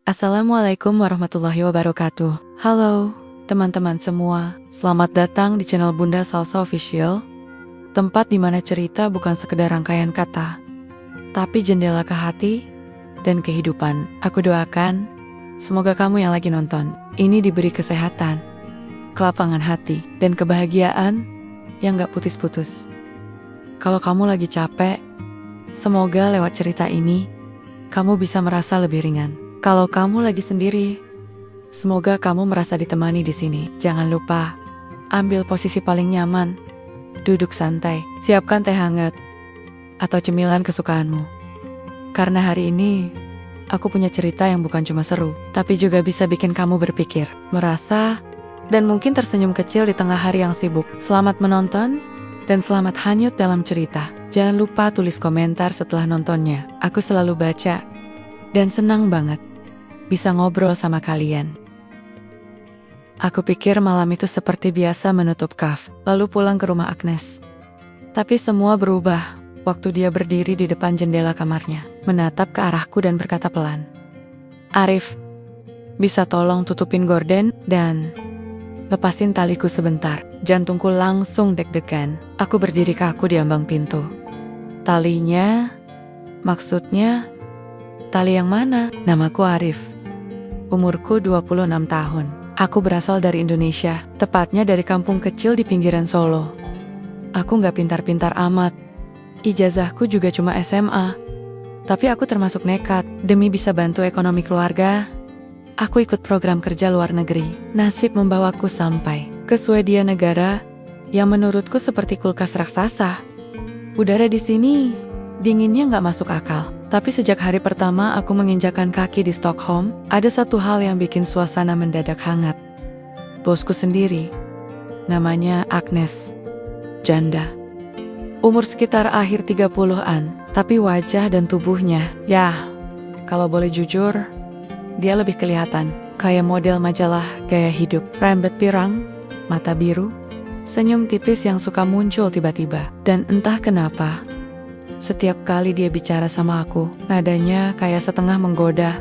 Assalamualaikum warahmatullahi wabarakatuh. Halo, teman-teman semua. Selamat datang di channel Bunda Salsa Official, tempat di mana cerita bukan sekedar rangkaian kata, tapi jendela ke hati dan kehidupan. Aku doakan, semoga kamu yang lagi nonton ini diberi kesehatan, kelapangan hati, dan kebahagiaan yang gak putus-putus. Kalau kamu lagi capek, semoga lewat cerita ini, kamu bisa merasa lebih ringan. Kalau kamu lagi sendiri, semoga kamu merasa ditemani di sini. Jangan lupa, ambil posisi paling nyaman, duduk santai, siapkan teh hangat, atau cemilan kesukaanmu. Karena hari ini, aku punya cerita yang bukan cuma seru, tapi juga bisa bikin kamu berpikir, merasa, dan mungkin tersenyum kecil di tengah hari yang sibuk. Selamat menonton, dan selamat hanyut dalam cerita. Jangan lupa tulis komentar setelah nontonnya. Aku selalu baca, dan senang banget bisa ngobrol sama kalian. Aku pikir malam itu seperti biasa menutup kaf, lalu pulang ke rumah Agnes. Tapi semua berubah waktu dia berdiri di depan jendela kamarnya, menatap ke arahku dan berkata pelan, "Arif, bisa tolong tutupin gorden dan lepasin taliku sebentar." Jantungku langsung deg-degan. Aku berdiri kaku di ambang pintu. Talinya, maksudnya tali yang mana? Namaku Arif. Umurku 26 tahun. Aku berasal dari Indonesia, tepatnya dari kampung kecil di pinggiran Solo. Aku gak pintar-pintar amat. Ijazahku juga cuma SMA. Tapi aku termasuk nekat. Demi bisa bantu ekonomi keluarga, aku ikut program kerja luar negeri. Nasib membawaku sampai ke Swedia, negara yang menurutku seperti kulkas raksasa. Udara di sini dinginnya gak masuk akal. Tapi sejak hari pertama aku menginjakan kaki di Stockholm, ada satu hal yang bikin suasana mendadak hangat. Bosku sendiri, namanya Agnes, janda. Umur sekitar akhir 30-an, tapi wajah dan tubuhnya, ya, kalau boleh jujur, dia lebih kelihatan kayak model majalah gaya hidup. Rambut pirang, mata biru, senyum tipis yang suka muncul tiba-tiba. Dan entah kenapa, setiap kali dia bicara sama aku, nadanya kayak setengah menggoda.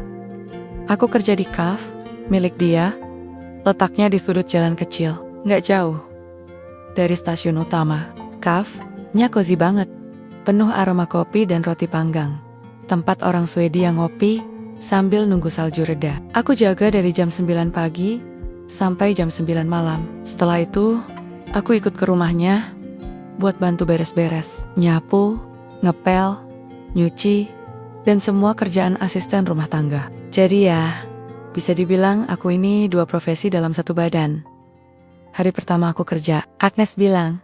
Aku kerja di kaf, milik dia, letaknya di sudut jalan kecil, gak jauh dari stasiun utama. Kafnya cozy banget, penuh aroma kopi dan roti panggang. Tempat orang Swedia ngopi sambil nunggu salju reda. Aku jaga dari jam 9 pagi sampai jam 9 malam. Setelah itu, aku ikut ke rumahnya buat bantu beres-beres, nyapu, ngepel, nyuci, dan semua kerjaan asisten rumah tangga. Jadi ya, bisa dibilang aku ini dua profesi dalam satu badan. Hari pertama aku kerja, Agnes bilang,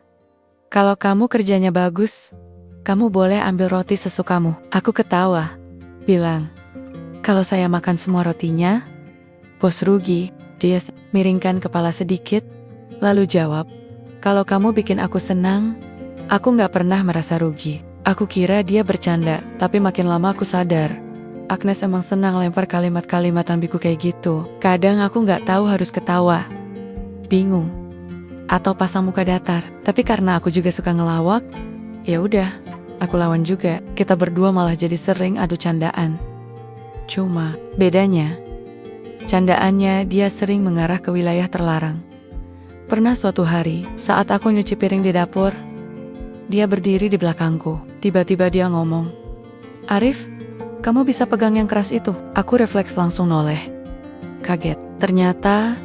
"Kalau kamu kerjanya bagus, kamu boleh ambil roti sesukamu." Aku ketawa, bilang, "Kalau saya makan semua rotinya, bos rugi." Dia miringkan kepala sedikit, lalu jawab, "Kalau kamu bikin aku senang, aku gak pernah merasa rugi." Aku kira dia bercanda, tapi makin lama aku sadar, Agnes emang senang lempar kalimat-kalimat ambigu kayak gitu. Kadang aku gak tahu harus ketawa, bingung, atau pasang muka datar. Tapi karena aku juga suka ngelawak, ya udah, aku lawan juga. Kita berdua malah jadi sering adu candaan. Cuma bedanya, candaannya dia sering mengarah ke wilayah terlarang. Pernah suatu hari, saat aku nyuci piring di dapur, dia berdiri di belakangku. Tiba-tiba dia ngomong, "Arif, kamu bisa pegang yang keras itu?" Aku refleks langsung noleh. Kaget. Ternyata,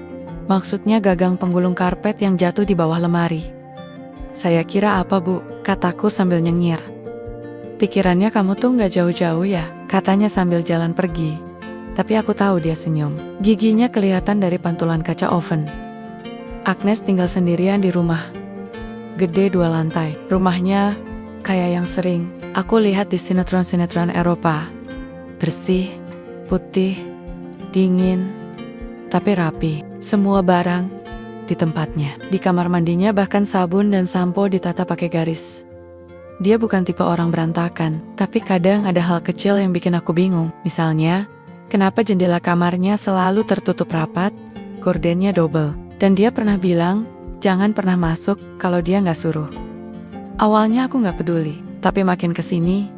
maksudnya gagang penggulung karpet yang jatuh di bawah lemari. "Saya kira apa, Bu?" kataku sambil nyengir. "Pikirannya kamu tuh gak jauh-jauh ya?" katanya sambil jalan pergi. Tapi aku tahu dia senyum. Giginya kelihatan dari pantulan kaca oven. Agnes tinggal sendirian di rumah gede 2 lantai. Rumahnya kayak yang sering aku lihat di sinetron-sinetron Eropa. Bersih, putih, dingin, tapi rapi. Semua barang di tempatnya. Di kamar mandinya bahkan sabun dan sampo ditata pakai garis. Dia bukan tipe orang berantakan, tapi kadang ada hal kecil yang bikin aku bingung. Misalnya, kenapa jendela kamarnya selalu tertutup rapat, gordennya double. Dan dia pernah bilang, jangan pernah masuk kalau dia nggak suruh. Awalnya aku nggak peduli, tapi makin kesini,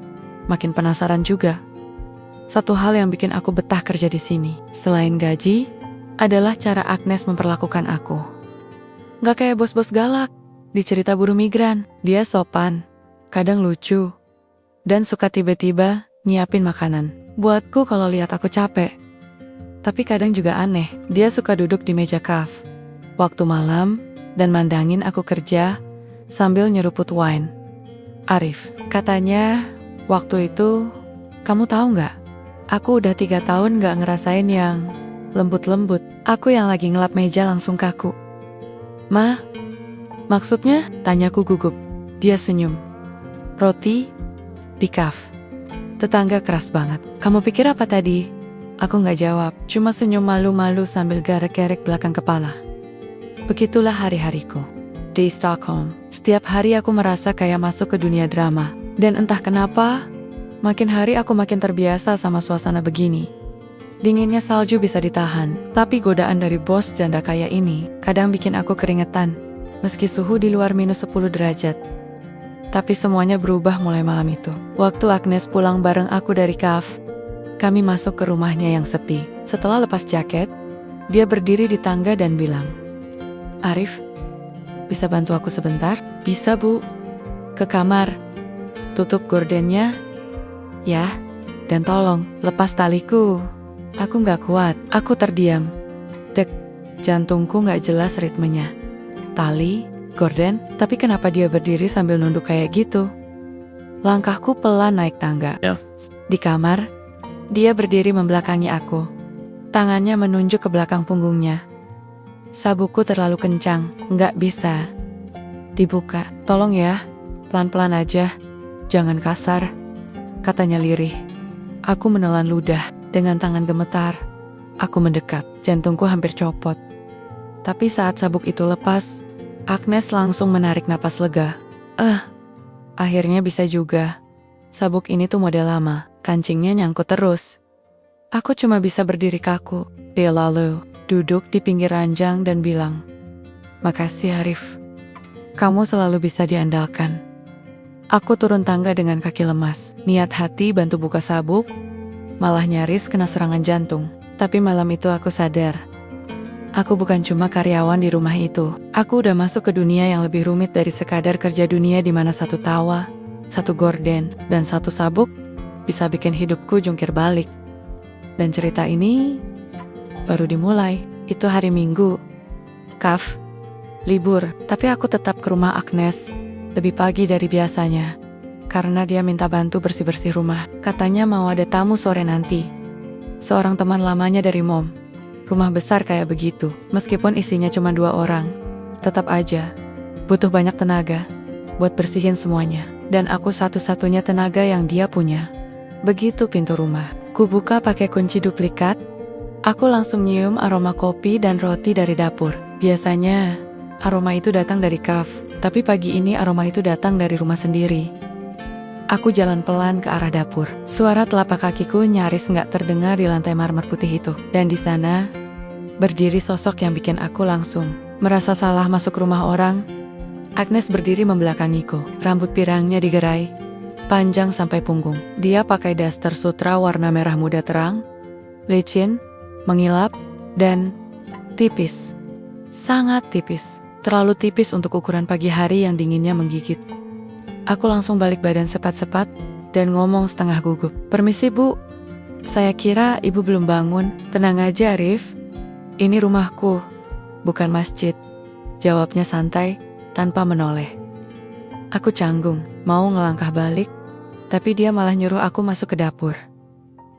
makin penasaran juga. Satu hal yang bikin aku betah kerja di sini, selain gaji, adalah cara Agnes memperlakukan aku. Gak kayak bos-bos galak di cerita buruh migran. Dia sopan, kadang lucu, dan suka tiba-tiba nyiapin makanan buatku kalau lihat aku capek. Tapi kadang juga aneh, dia suka duduk di meja kaf waktu malam dan mandangin aku kerja sambil nyeruput wine. Arif, katanya waktu itu, kamu tahu nggak? Aku udah 3 tahun gak ngerasain yang lembut-lembut. Aku yang lagi ngelap meja langsung kaku. Ma, maksudnya? Tanyaku gugup. Dia senyum. Roti di kaf. Tetangga keras banget. Kamu pikir apa tadi? Aku gak jawab, cuma senyum malu-malu sambil garek-garek belakang kepala. Begitulah hari-hariku di Stockholm. Setiap hari aku merasa kayak masuk ke dunia drama. Dan entah kenapa, makin hari aku makin terbiasa sama suasana begini. Dinginnya salju bisa ditahan, tapi godaan dari bos janda kaya ini kadang bikin aku keringetan, meski suhu di luar minus 10 derajat. Tapi semuanya berubah mulai malam itu. Waktu Agnes pulang bareng aku dari kaf, kami masuk ke rumahnya yang sepi. Setelah lepas jaket, dia berdiri di tangga dan bilang, "Arif, bisa bantu aku sebentar?" "Bisa, Bu." "Ke kamar, tutup gordennya ya, dan tolong lepas taliku." Aku gak kuat, aku terdiam. Dek, jantungku gak jelas ritmenya. Tali, gorden, tapi kenapa dia berdiri sambil nunduk kayak gitu? Langkahku pelan naik tangga. Di kamar, dia berdiri membelakangi aku. Tangannya menunjuk ke belakang punggungnya. Sabukku terlalu kencang, gak bisa dibuka. "Tolong ya, pelan-pelan aja, jangan kasar," katanya lirih. Aku menelan ludah. Dengan tangan gemetar, aku mendekat. Jantungku hampir copot. Tapi saat sabuk itu lepas, Agnes langsung menarik napas lega. Akhirnya bisa juga. Sabuk ini tuh model lama, kancingnya nyangkut terus. Aku cuma bisa berdiri kaku. Dia lalu duduk di pinggir ranjang dan bilang, "Makasih Arif, kamu selalu bisa diandalkan." Aku turun tangga dengan kaki lemas. Niat hati bantu buka sabuk, malah nyaris kena serangan jantung. Tapi malam itu aku sadar, aku bukan cuma karyawan di rumah itu. Aku udah masuk ke dunia yang lebih rumit dari sekadar kerja dunia, di mana satu tawa, satu gorden, dan satu sabuk bisa bikin hidupku jungkir balik. Dan cerita ini baru dimulai. Itu hari Minggu. Kaf, libur, tapi aku tetap ke rumah Agnes lebih pagi dari biasanya. Karena dia minta bantu bersih-bersih rumah. Katanya mau ada tamu sore nanti. Seorang teman lamanya dari Mom. Rumah besar kayak begitu, meskipun isinya cuma 2 orang, tetap aja butuh banyak tenaga buat bersihin semuanya. Dan aku satu-satunya tenaga yang dia punya. Begitu pintu rumah kubuka pakai kunci duplikat, aku langsung nyium aroma kopi dan roti dari dapur. Biasanya aroma itu datang dari kaf, tapi pagi ini aroma itu datang dari rumah sendiri. Aku jalan pelan ke arah dapur. Suara telapak kakiku nyaris nggak terdengar di lantai marmer putih itu. Dan di sana, berdiri sosok yang bikin aku langsung merasa salah masuk rumah orang. Agnes berdiri membelakangiku. Rambut pirangnya digerai, panjang sampai punggung. Dia pakai daster sutra warna merah muda terang, licin, mengilap, dan tipis. Sangat tipis. Terlalu tipis untuk ukuran pagi hari yang dinginnya menggigit. Aku langsung balik badan sepat-sepat dan ngomong setengah gugup. "Permisi Bu, saya kira Ibu belum bangun." "Tenang aja Arif, ini rumahku, bukan masjid," jawabnya santai tanpa menoleh. Aku canggung, mau ngelangkah balik, tapi dia malah nyuruh aku masuk ke dapur.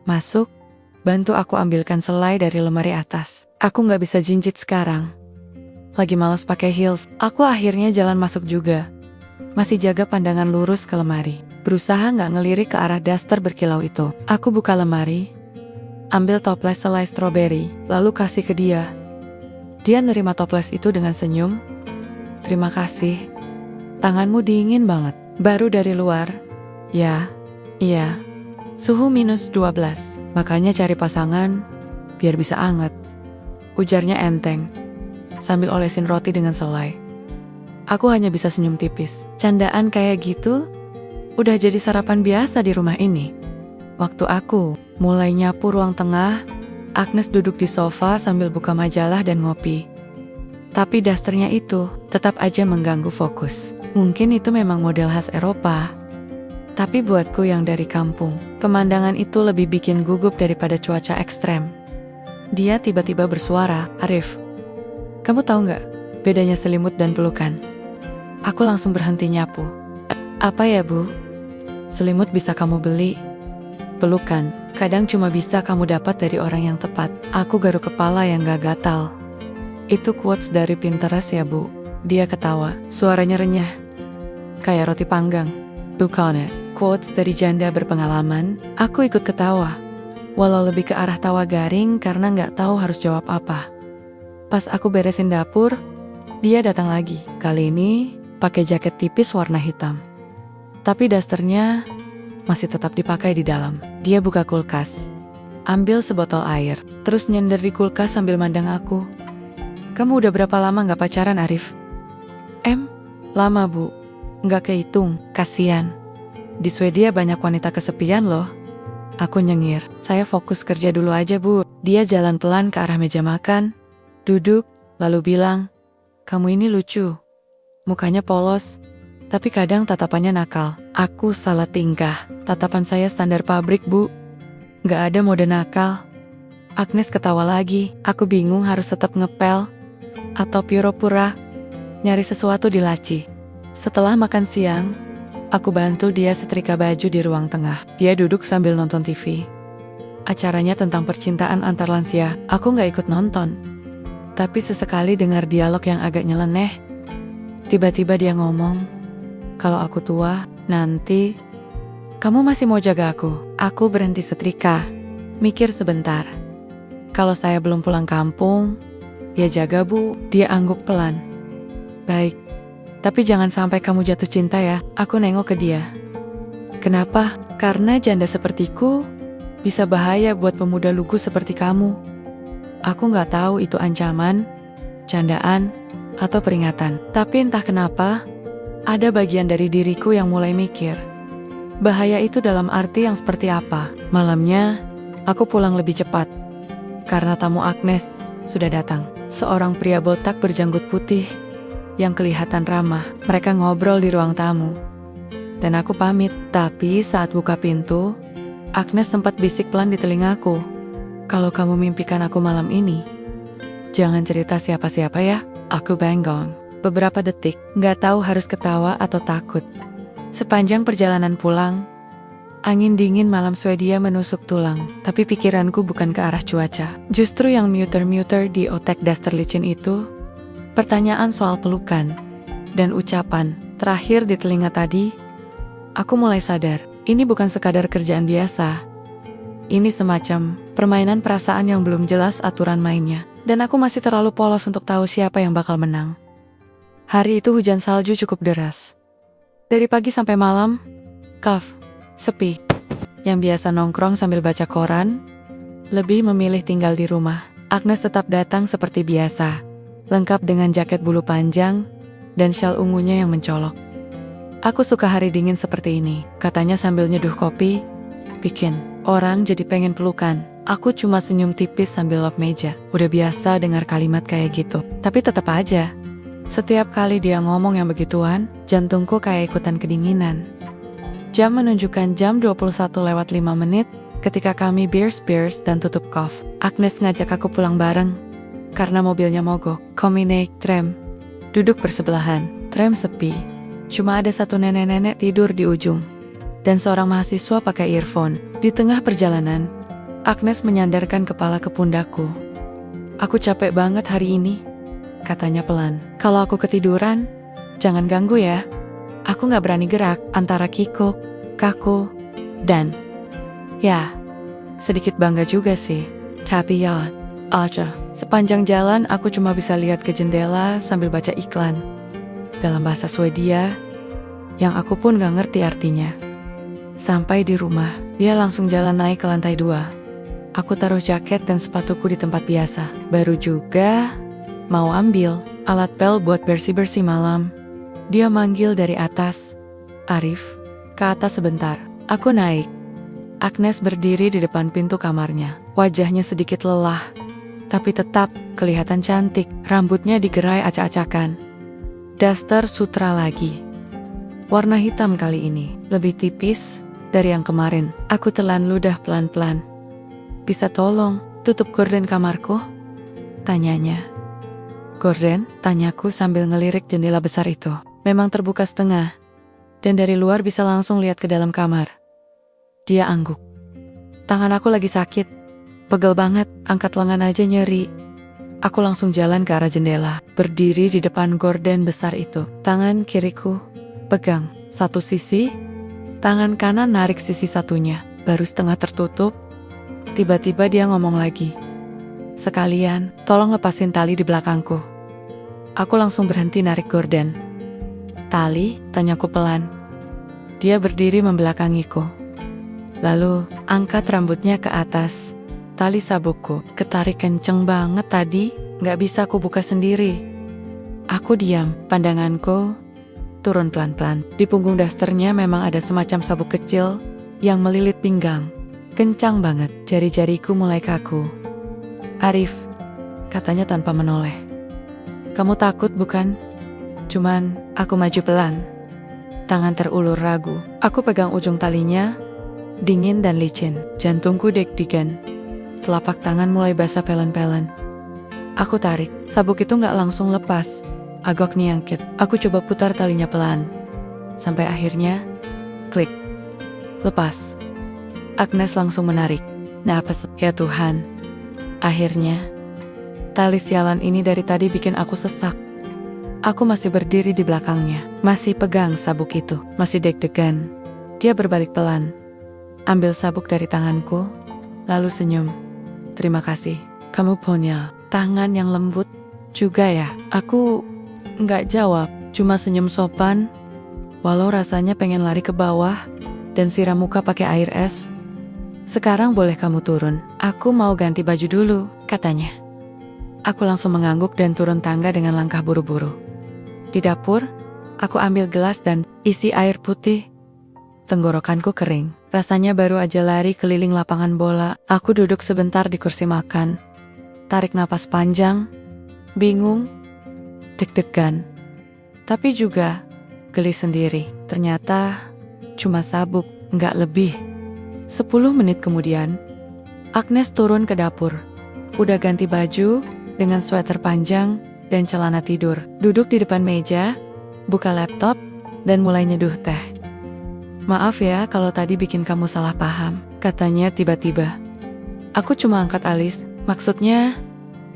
Masuk, bantu aku ambilkan selai dari lemari atas. Aku gak bisa jinjit sekarang. Lagi malas pakai heels. Aku akhirnya jalan masuk juga. Masih jaga pandangan lurus ke lemari, berusaha gak ngelirik ke arah daster berkilau itu. Aku buka lemari, ambil toples selai stroberi, lalu kasih ke dia. Dia nerima toples itu dengan senyum. "Terima kasih, tanganmu dingin banget." "Baru dari luar." "Ya, iya, suhu minus 12, makanya cari pasangan biar bisa anget," ujarnya enteng, sambil olesin roti dengan selai. Aku hanya bisa senyum tipis. Candaan kayak gitu udah jadi sarapan biasa di rumah ini. Waktu aku mulai nyapu ruang tengah, Agnes duduk di sofa sambil buka majalah dan ngopi. Tapi dasternya itu tetap aja mengganggu fokus. Mungkin itu memang model khas Eropa. Tapi buatku yang dari kampung, pemandangan itu lebih bikin gugup daripada cuaca ekstrem. Dia tiba-tiba bersuara, "Arif, kamu tahu nggak bedanya selimut dan pelukan?" Aku langsung berhenti nyapu. "Apa ya, Bu?" "Selimut bisa kamu beli. Pelukan kadang cuma bisa kamu dapat dari orang yang tepat." Aku garuk kepala yang gak gatal. "Itu quotes dari Pinterest ya, Bu?" Dia ketawa, suaranya renyah, kayak roti panggang. "Bukan, quotes dari janda berpengalaman." Aku ikut ketawa, walau lebih ke arah tawa garing karena gak tahu harus jawab apa. Pas aku beresin dapur, dia datang lagi. Kali ini pakai jaket tipis warna hitam. Tapi dasternya masih tetap dipakai di dalam. Dia buka kulkas, ambil sebotol air, terus nyender di kulkas sambil mandang aku. "Kamu udah berapa lama gak pacaran, Arif?" Lama, Bu. Nggak kehitung, kasian. Di Swedia banyak wanita kesepian loh." Aku nyengir, "Saya fokus kerja dulu aja, Bu." Dia jalan pelan ke arah meja makan, duduk, lalu bilang, "Kamu ini lucu. Mukanya polos, tapi kadang tatapannya nakal." Aku salah tingkah. "Tatapan saya standar pabrik, Bu. Nggak ada mode nakal." Agnes ketawa lagi. Aku bingung harus tetap ngepel atau pura-pura nyari sesuatu di laci. Setelah makan siang, aku bantu dia setrika baju di ruang tengah. Dia duduk sambil nonton TV. Acaranya tentang percintaan antar lansia. Aku nggak ikut nonton, tapi sesekali dengar dialog yang agak nyeleneh. Tiba-tiba dia ngomong, "Kalau aku tua, nanti kamu masih mau jaga aku?" Aku berhenti setrika, mikir sebentar. "Kalau saya belum pulang kampung, ya jaga, Bu." Dia angguk pelan. "Baik, tapi jangan sampai kamu jatuh cinta ya." Aku nengok ke dia. "Kenapa?" "Karena janda sepertiku bisa bahaya buat pemuda lugu seperti kamu." Aku nggak tahu itu ancaman, candaan, atau peringatan. Tapi entah kenapa, ada bagian dari diriku yang mulai mikir, bahaya itu dalam arti yang seperti apa. Malamnya, aku pulang lebih cepat, karena tamu Agnes sudah datang. Seorang pria botak berjanggut putih, yang kelihatan ramah. Mereka ngobrol di ruang tamu, dan aku pamit. Tapi saat buka pintu, Agnes sempat bisik pelan di telingaku, "Kalau kamu mimpikan aku malam ini, jangan cerita siapa-siapa ya." Aku bengong. Beberapa detik, gak tahu harus ketawa atau takut. Sepanjang perjalanan pulang, angin dingin malam Swedia menusuk tulang. Tapi pikiranku bukan ke arah cuaca. Justru yang muter-muter di otak daster licin itu, pertanyaan soal pelukan dan ucapan terakhir di telinga tadi. Aku mulai sadar, ini bukan sekadar kerjaan biasa. Ini semacam permainan perasaan yang belum jelas aturan mainnya. Dan aku masih terlalu polos untuk tahu siapa yang bakal menang. Hari itu hujan salju cukup deras. Dari pagi sampai malam, kafe sepi. Yang biasa nongkrong sambil baca koran, lebih memilih tinggal di rumah. Agnes tetap datang seperti biasa, lengkap dengan jaket bulu panjang dan syal ungunya yang mencolok. "Aku suka hari dingin seperti ini," katanya sambil nyeduh kopi. "Bikin orang jadi pengen pelukan." Aku cuma senyum tipis sambil lap meja. Udah biasa dengar kalimat kayak gitu. Tapi tetap aja, setiap kali dia ngomong yang begituan, jantungku kayak ikutan kedinginan. Jam menunjukkan jam 21:05 ketika kami beers dan tutup kof. Agnes ngajak aku pulang bareng, karena mobilnya mogok. Kami naik tram, duduk bersebelahan. Tram sepi, cuma ada satu nenek-nenek tidur di ujung, dan seorang mahasiswa pakai earphone. Di tengah perjalanan, Agnes menyandarkan kepala ke pundakku. "Aku capek banget hari ini," katanya pelan. "Kalau aku ketiduran, jangan ganggu ya." Aku gak berani gerak antara kikuk, kaku, dan ya, sedikit bangga juga sih. Tapi ya, aja. Sepanjang jalan aku cuma bisa lihat ke jendela sambil baca iklan dalam bahasa Swedia yang aku pun gak ngerti artinya. Sampai di rumah, dia langsung jalan naik ke lantai 2. Aku taruh jaket dan sepatuku di tempat biasa. Baru juga mau ambil alat pel buat bersih-bersih malam, dia manggil dari atas, "Arif, ke atas sebentar." Aku naik, Agnes berdiri di depan pintu kamarnya. Wajahnya sedikit lelah, tapi tetap kelihatan cantik. Rambutnya digerai acak-acakan. Daster sutra lagi. Warna hitam kali ini, lebih tipis dari yang kemarin. Aku telan ludah pelan-pelan. Bisa tolong tutup gorden kamarku? Tanyanya. Gorden? Tanyaku sambil ngelirik jendela besar itu. Memang terbuka setengah, dan dari luar bisa langsung lihat ke dalam kamar. Dia angguk. Tangan aku lagi sakit. Pegel banget, angkat lengan aja nyeri. Aku langsung jalan ke arah jendela, berdiri di depan gorden besar itu. Tangan kiriku pegang satu sisi, tangan kanan narik sisi satunya. Baru setengah tertutup, tiba-tiba dia ngomong lagi. Sekalian, tolong lepasin tali di belakangku. Aku langsung berhenti narik gorden. Tali? Tanyaku pelan. Dia berdiri membelakangiku. Lalu, angkat rambutnya ke atas. Tali sabukku ketarik kenceng banget tadi, gak bisa aku buka sendiri. Aku diam, pandanganku turun pelan-pelan. Di punggung dasternya memang ada semacam sabuk kecil yang melilit pinggang. Kencang banget, jari-jariku mulai kaku. Arif, katanya tanpa menoleh. Kamu takut bukan? Cuman, aku maju pelan. Tangan terulur ragu. Aku pegang ujung talinya, dingin dan licin. Jantungku deg-degan. Telapak tangan mulai basah pelan-pelan. Aku tarik, sabuk itu gak langsung lepas. Agak nyangkit. Aku coba putar talinya pelan. Sampai akhirnya, klik. Lepas. Agnes langsung menarik. Napas, ya Tuhan. Akhirnya, tali sialan ini dari tadi bikin aku sesak. Aku masih berdiri di belakangnya, masih pegang sabuk itu, masih deg-degan. Dia berbalik pelan, ambil sabuk dari tanganku, lalu senyum. Terima kasih, kamu punya tangan yang lembut juga ya. Aku nggak jawab, cuma senyum sopan, walau rasanya pengen lari ke bawah dan siram muka pakai air es. Sekarang boleh kamu turun, aku mau ganti baju dulu, katanya. Aku langsung mengangguk dan turun tangga dengan langkah buru-buru. Di dapur, aku ambil gelas dan isi air putih. Tenggorokanku kering, rasanya baru aja lari keliling lapangan bola. Aku duduk sebentar di kursi makan, tarik napas panjang, bingung, deg-degan, tapi juga geli sendiri. Ternyata cuma sabuk, nggak lebih. 10 menit kemudian, Agnes turun ke dapur. Udah ganti baju dengan sweater panjang dan celana tidur. Duduk di depan meja, buka laptop, dan mulai nyeduh teh. Maaf ya kalau tadi bikin kamu salah paham, katanya tiba-tiba. Aku cuma angkat alis, maksudnya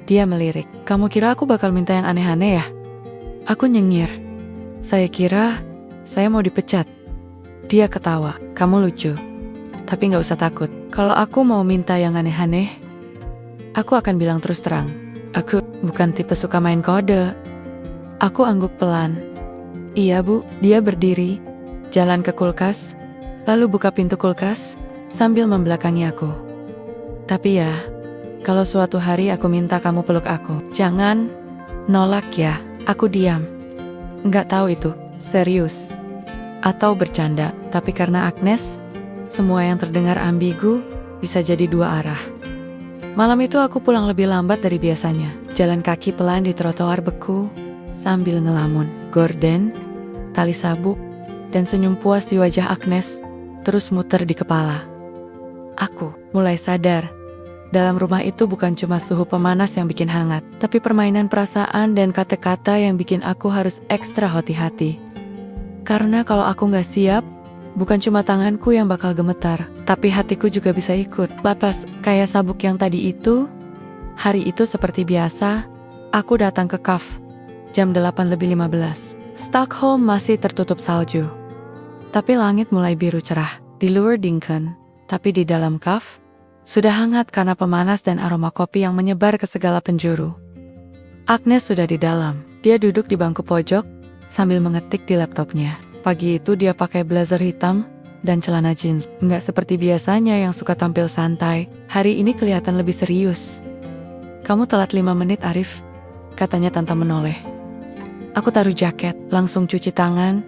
dia melirik. Kamu kira aku bakal minta yang aneh-aneh ya? Aku nyengir. Saya kira saya mau dipecat. Dia ketawa, kamu lucu. Tapi gak usah takut, kalau aku mau minta yang aneh-aneh, aku akan bilang terus terang. Aku bukan tipe suka main kode. Aku angguk pelan. Iya bu, dia berdiri, jalan ke kulkas, lalu buka pintu kulkas, sambil membelakangi aku. Tapi ya, kalau suatu hari aku minta kamu peluk aku, jangan nolak ya. Aku diam. Nggak tahu itu, serius atau bercanda, tapi karena Agnes, semua yang terdengar ambigu bisa jadi dua arah. Malam itu aku pulang lebih lambat dari biasanya. Jalan kaki pelan di trotoar beku sambil ngelamun. Gorden, tali sabuk, dan senyum puas di wajah Agnes terus muter di kepala. Aku mulai sadar, dalam rumah itu bukan cuma suhu pemanas yang bikin hangat, tapi permainan perasaan dan kata-kata yang bikin aku harus ekstra hati-hati. Karena kalau aku gak siap, bukan cuma tanganku yang bakal gemetar, tapi hatiku juga bisa ikut. Lapas kayak sabuk yang tadi itu. Hari itu seperti biasa, aku datang ke cafe jam 8:15. Stockholm masih tertutup salju, tapi langit mulai biru cerah. Di luar dingin, tapi di dalam cafe sudah hangat karena pemanas dan aroma kopi yang menyebar ke segala penjuru. Agnes sudah di dalam. Dia duduk di bangku pojok sambil mengetik di laptopnya. Pagi itu dia pakai blazer hitam dan celana jeans. Nggak seperti biasanya yang suka tampil santai. Hari ini kelihatan lebih serius. Kamu telat 5 menit Arif, katanya tanpa menoleh. Aku taruh jaket, langsung cuci tangan,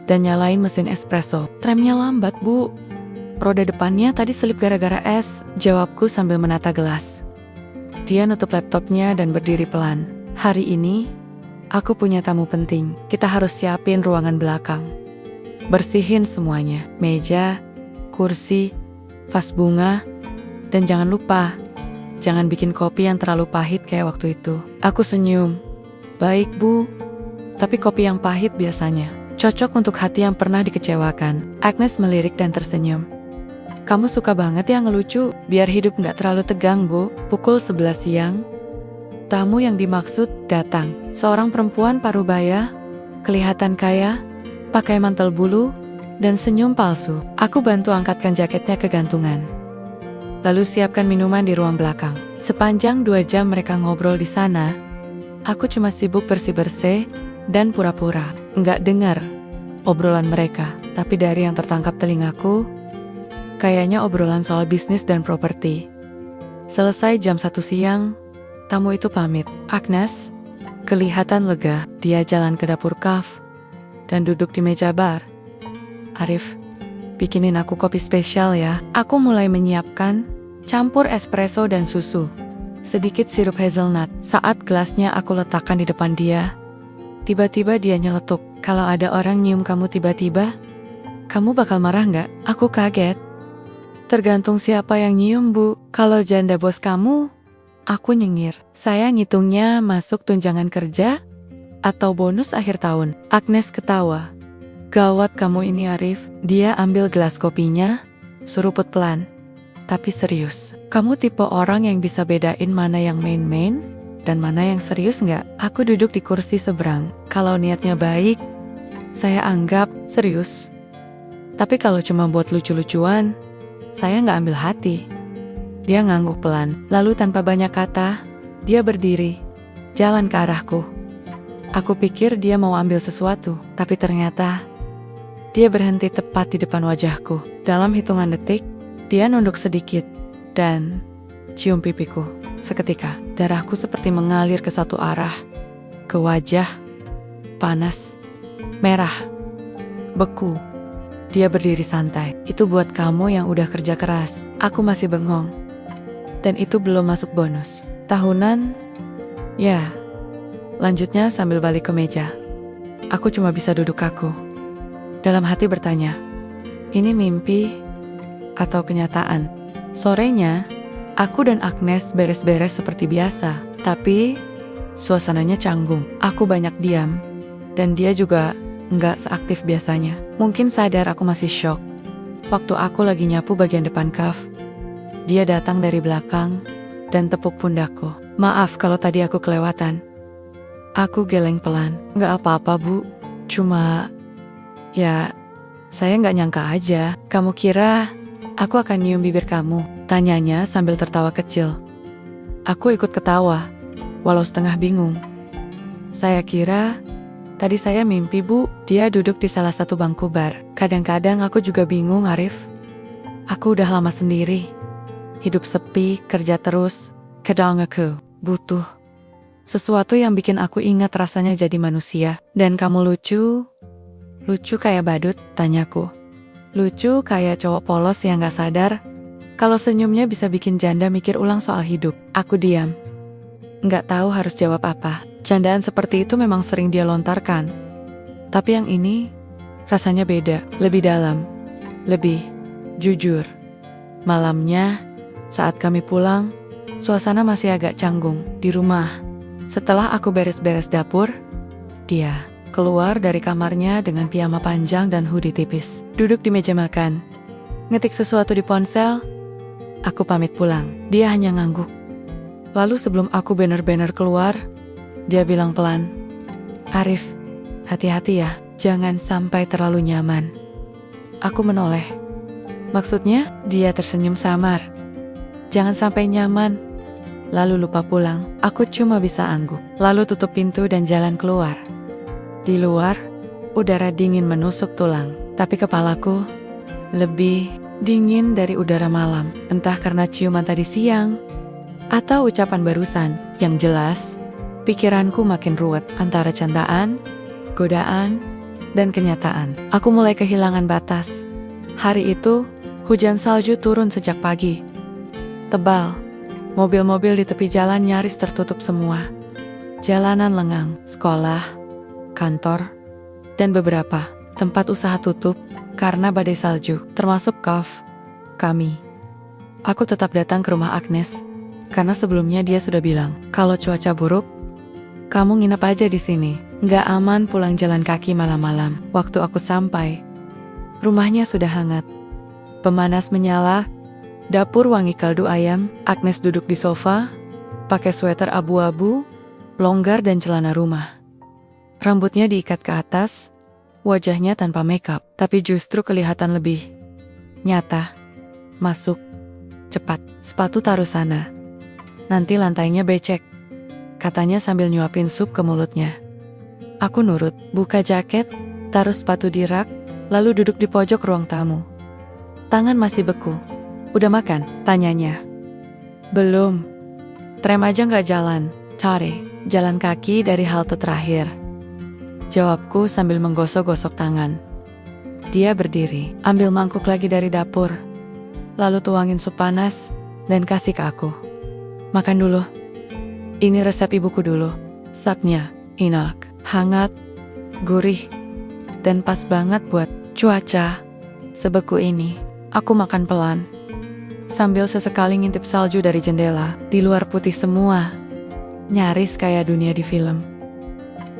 dan nyalain mesin espresso. Tramnya lambat bu. Roda depannya tadi selip gara-gara es, jawabku sambil menata gelas. Dia nutup laptopnya dan berdiri pelan. Hari ini, aku punya tamu penting. Kita harus siapin ruangan belakang. Bersihin semuanya, meja, kursi, vas bunga, dan jangan lupa, jangan bikin kopi yang terlalu pahit kayak waktu itu. Aku senyum. Baik, Bu. Tapi kopi yang pahit biasanya cocok untuk hati yang pernah dikecewakan. Agnes melirik dan tersenyum. Kamu suka banget ya ngelucu, biar hidup nggak terlalu tegang, Bu. Pukul 11 siang, tamu yang dimaksud datang. Seorang perempuan parubaya, kelihatan kaya, pakai mantel bulu, dan senyum palsu. Aku bantu angkatkan jaketnya ke gantungan. Lalu siapkan minuman di ruang belakang. Sepanjang 2 jam mereka ngobrol di sana, aku cuma sibuk bersih-bersih dan pura-pura nggak dengar obrolan mereka. Tapi dari yang tertangkap telingaku, kayaknya obrolan soal bisnis dan properti. Selesai jam 1 siang, tamu itu pamit. Agnes kelihatan lega. Dia jalan ke dapur kaf dan duduk di meja bar. Arif, bikinin aku kopi spesial ya. Aku mulai menyiapkan, campur espresso dan susu. Sedikit sirup hazelnut. Saat gelasnya aku letakkan di depan dia, tiba-tiba dia nyeletuk. Kalau ada orang nyium kamu tiba-tiba, kamu bakal marah nggak? Aku kaget. Tergantung siapa yang nyium, Bu. Kalau janda bos kamu, aku nyengir. Saya ngitungnya masuk tunjangan kerja atau bonus akhir tahun. Agnes ketawa. Gawat kamu ini, Arif. Dia ambil gelas kopinya, seruput pelan, tapi serius. Kamu tipe orang yang bisa bedain mana yang main-main dan mana yang serius nggak? Aku duduk di kursi seberang. Kalau niatnya baik, saya anggap serius. Tapi kalau cuma buat lucu-lucuan, saya nggak ambil hati. Dia ngangguk pelan, lalu tanpa banyak kata, dia berdiri, jalan ke arahku. Aku pikir dia mau ambil sesuatu, tapi ternyata dia berhenti tepat di depan wajahku. Dalam hitungan detik, dia nunduk sedikit dan cium pipiku. Seketika, darahku seperti mengalir ke satu arah, ke wajah, panas, merah, beku. Dia berdiri santai. Itu buat kamu yang udah kerja keras. Aku masih bengong. Dan itu belum masuk bonus tahunan. Ya, lanjutnya sambil balik ke meja. Aku cuma bisa duduk kaku. Dalam hati bertanya, ini mimpi atau kenyataan? Sorenya, aku dan Agnes beres-beres seperti biasa. Tapi, suasananya canggung. Aku banyak diam. Dan dia juga nggak seaktif biasanya. Mungkin sadar aku masih shock. Waktu aku lagi nyapu bagian depan kaf, dia datang dari belakang dan tepuk pundakku. Maaf kalau tadi aku kelewatan. Aku geleng pelan. Nggak apa-apa, Bu. Cuma, ya, saya nggak nyangka aja. Kamu kira aku akan nyium bibir kamu? Tanyanya sambil tertawa kecil. Aku ikut ketawa, walau setengah bingung. Saya kira tadi saya mimpi, Bu. Dia duduk di salah satu bangku bar. Kadang-kadang aku juga bingung, Arif. Aku udah lama sendiri. Hidup sepi, kerja terus. Kadang aku butuh sesuatu yang bikin aku ingat rasanya jadi manusia. Dan kamu lucu. Lucu kayak badut, tanyaku. Lucu kayak cowok polos yang gak sadar kalau senyumnya bisa bikin janda mikir ulang soal hidup. Aku diam. Nggak tahu harus jawab apa. Candaan seperti itu memang sering dia lontarkan. Tapi yang ini rasanya beda, lebih dalam, lebih jujur. Malamnya, saat kami pulang, suasana masih agak canggung di rumah. Setelah aku beres-beres dapur, dia keluar dari kamarnya dengan piyama panjang dan hoodie tipis. Duduk di meja makan, ngetik sesuatu di ponsel. Aku pamit pulang. Dia hanya ngangguk. Lalu sebelum aku bener-bener keluar, dia bilang pelan, Arif, hati-hati ya, jangan sampai terlalu nyaman. Aku menoleh. Maksudnya, dia tersenyum samar. Jangan sampai nyaman, lalu lupa pulang. Aku cuma bisa angguk. Lalu tutup pintu dan jalan keluar. Di luar, udara dingin menusuk tulang. Tapi kepalaku lebih dingin dari udara malam. Entah karena ciuman tadi siang, atau ucapan barusan. Yang jelas, pikiranku makin ruwet antara candaan, godaan, dan kenyataan. Aku mulai kehilangan batas. Hari itu, Hujan salju turun sejak pagi. Tebal. Mobil-mobil di tepi jalan nyaris tertutup semua. Jalanan lengang, sekolah, kantor, dan beberapa tempat usaha tutup karena badai salju, termasuk kami. Aku tetap datang ke rumah Agnes, karena sebelumnya dia sudah bilang, kalau cuaca buruk, kamu nginep aja di sini. Nggak aman pulang jalan kaki malam-malam. Waktu aku sampai, rumahnya sudah hangat. Pemanas menyala, dapur wangi kaldu ayam, Agnes duduk di sofa, pakai sweater abu-abu, longgar dan celana rumah. Rambutnya diikat ke atas, wajahnya tanpa makeup, tapi justru kelihatan lebih nyata. Masuk, cepat, sepatu taruh sana. Nanti lantainya becek, katanya sambil nyuapin sup ke mulutnya. Aku nurut, buka jaket, taruh sepatu di rak, lalu duduk di pojok ruang tamu. Tangan masih beku. Udah makan? Tanyanya. Belum. Tram aja nggak jalan. Tare, jalan kaki dari halte terakhir. Jawabku sambil menggosok-gosok tangan. Dia berdiri, ambil mangkuk lagi dari dapur. Lalu tuangin sup panas, dan kasih ke aku. Makan dulu. Ini resep ibuku dulu. Sapnya, enak, hangat, gurih, dan pas banget buat cuaca sebeku ini. Aku makan pelan, sambil sesekali ngintip salju dari jendela. Di luar putih semua, nyaris kayak dunia di film.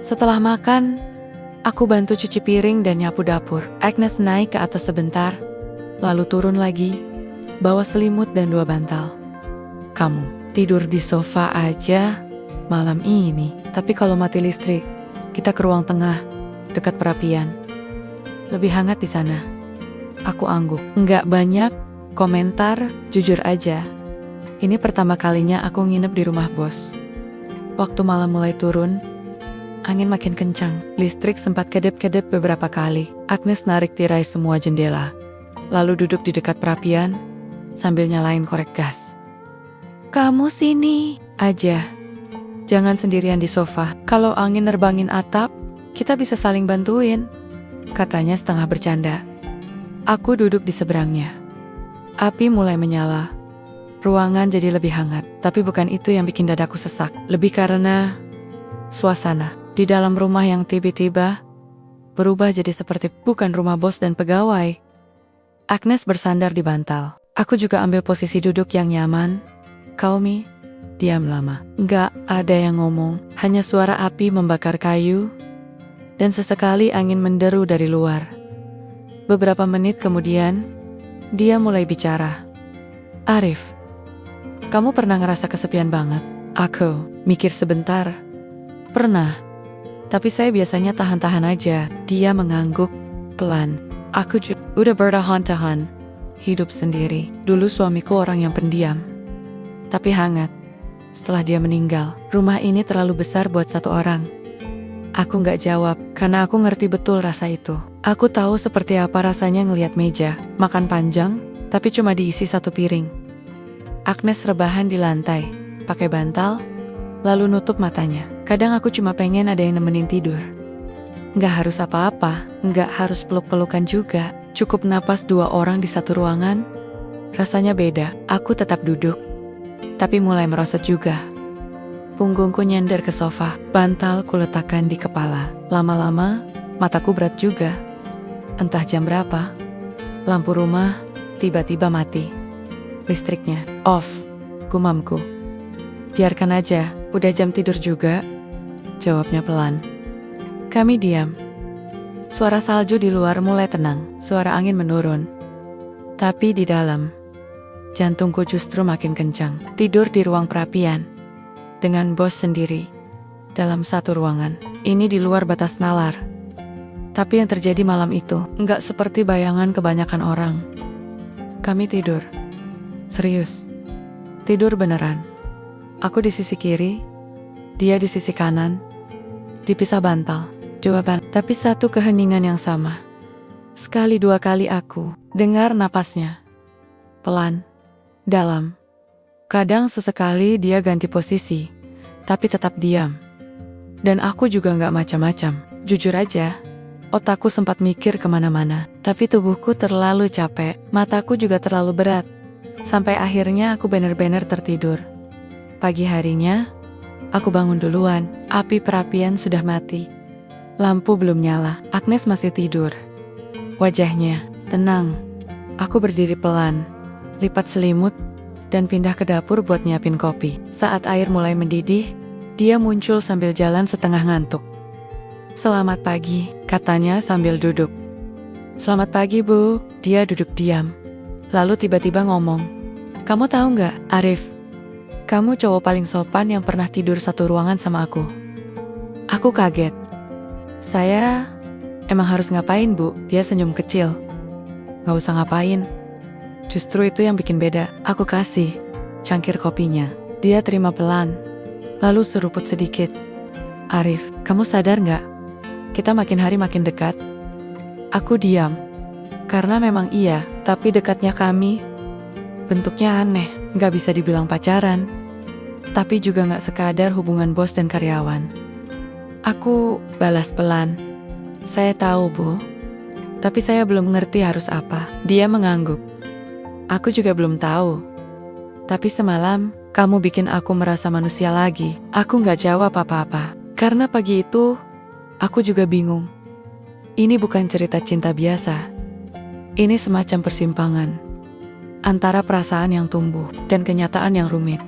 Setelah makan, aku bantu cuci piring dan nyapu dapur. Agnes naik ke atas sebentar, lalu turun lagi, bawa selimut dan 2 bantal. Kamu tidur di sofa aja malam ini. Tapi kalau mati listrik, kita ke ruang tengah, dekat perapian. Lebih hangat di sana. Aku angguk. Nggak banyak komentar, jujur aja. Ini pertama kalinya aku nginep di rumah bos. Waktu malam mulai turun, angin makin kencang. Listrik sempat kedip-kedip beberapa kali. Agnes narik tirai semua jendela, lalu duduk di dekat perapian, sambil nyalain korek gas. Kamu sini aja. Jangan sendirian di sofa. Kalau angin nerbangin atap, kita bisa saling bantuin, katanya setengah bercanda. Aku duduk di seberangnya. Api mulai menyala. Ruangan jadi lebih hangat. Tapi bukan itu yang bikin dadaku sesak. Lebih karena suasana di dalam rumah yang tiba-tiba berubah jadi seperti bukan rumah bos dan pegawai. Agnes bersandar di bantal. Aku juga ambil posisi duduk yang nyaman. Kaumi, diam lama. Nggak ada yang ngomong. Hanya suara api membakar kayu. Dan sesekali angin menderu dari luar. Beberapa menit kemudian, dia mulai bicara. Arif, kamu pernah ngerasa kesepian banget? Aku mikir sebentar. Pernah. Tapi saya biasanya tahan-tahan aja. Dia mengangguk pelan. Aku juga udah bertahan-tahan hidup sendiri. Dulu suamiku orang yang pendiam, tapi hangat. Setelah dia meninggal, rumah ini terlalu besar buat satu orang. Aku nggak jawab, karena aku ngerti betul rasa itu. Aku tahu seperti apa rasanya ngelihat meja makan panjang, tapi cuma diisi 1 piring. Agnes rebahan di lantai, pakai bantal, lalu nutup matanya. Kadang aku cuma pengen ada yang nemenin tidur. Nggak harus apa-apa, nggak harus peluk-pelukan juga. Cukup napas 2 orang di satu ruangan, rasanya beda. Aku tetap duduk, tapi mulai merosot juga. Punggungku nyender ke sofa, bantal kuletakkan di kepala. Lama-lama, mataku berat juga. Entah jam berapa, lampu rumah tiba-tiba mati. Listriknya off, gumamku. Biarkan aja, udah jam tidur juga, jawabnya pelan. Kami diam. Suara salju di luar mulai tenang, suara angin menurun. Tapi di dalam, jantungku justru makin kencang. Tidur di ruang perapian, dengan bos sendiri, dalam satu ruangan. Ini di luar batas nalar. Tapi yang terjadi malam itu, nggak seperti bayangan kebanyakan orang. Kami tidur. Serius. Tidur beneran. Aku di sisi kiri, dia di sisi kanan. Dipisah bantal. Jawaban, tapi satu keheningan yang sama. Sekali 2 kali aku dengar napasnya. Pelan. Dalam. Kadang sesekali dia ganti posisi, tapi tetap diam. Dan aku juga nggak macam-macam. Jujur aja, Otakku sempat mikir kemana-mana, tapi tubuhku terlalu capek, mataku juga terlalu berat. Sampai akhirnya aku benar-benar tertidur. Pagi harinya, aku bangun duluan, api perapian sudah mati. Lampu belum nyala, Agnes masih tidur. Wajahnya tenang. Aku berdiri pelan, lipat selimut, dan pindah ke dapur buat nyiapin kopi. Saat air mulai mendidih, dia muncul sambil jalan setengah ngantuk. "Selamat pagi," katanya sambil duduk. "Selamat pagi, Bu." Dia duduk diam. Lalu tiba-tiba ngomong, "Kamu tahu nggak, Arif? Kamu cowok paling sopan yang pernah tidur satu ruangan sama aku." Aku kaget. "Saya emang harus ngapain, Bu?" Dia senyum kecil. "Nggak usah ngapain. Justru itu yang bikin beda." Aku kasih cangkir kopinya. Dia terima pelan, lalu seruput sedikit. "Arif, kamu sadar nggak? Kita makin hari makin dekat." Aku diam. Karena memang iya, tapi dekatnya kami bentuknya aneh. Nggak bisa dibilang pacaran, tapi juga nggak sekadar hubungan bos dan karyawan. Aku balas pelan, "Saya tahu, Bu. Tapi saya belum ngerti harus apa." Dia mengangguk. "Aku juga belum tahu. Tapi semalam, kamu bikin aku merasa manusia lagi." Aku nggak jawab apa-apa. Karena pagi itu, aku juga bingung. Ini bukan cerita cinta biasa. Ini semacam persimpangan antara perasaan yang tumbuh dan kenyataan yang rumit.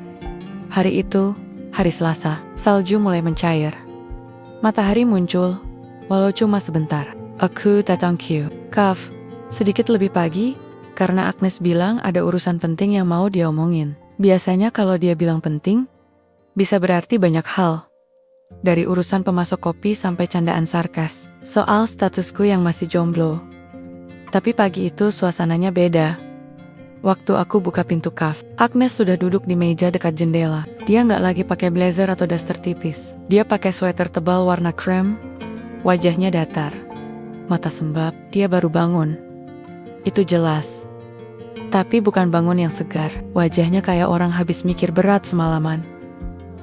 Hari itu, hari Selasa, salju mulai mencair. Matahari muncul, walau cuma sebentar. Aku datang ke kafe sedikit lebih pagi, karena Agnes bilang ada urusan penting yang mau dia omongin. Biasanya kalau dia bilang penting, bisa berarti banyak hal. Dari urusan pemasok kopi sampai candaan sarkas, soal statusku yang masih jomblo. Tapi pagi itu suasananya beda. Waktu aku buka pintu kafe, Agnes sudah duduk di meja dekat jendela. Dia nggak lagi pakai blazer atau daster tipis. Dia pakai sweater tebal warna krem. Wajahnya datar, mata sembab. Dia baru bangun. Itu jelas. Tapi bukan bangun yang segar. Wajahnya kayak orang habis mikir berat semalaman.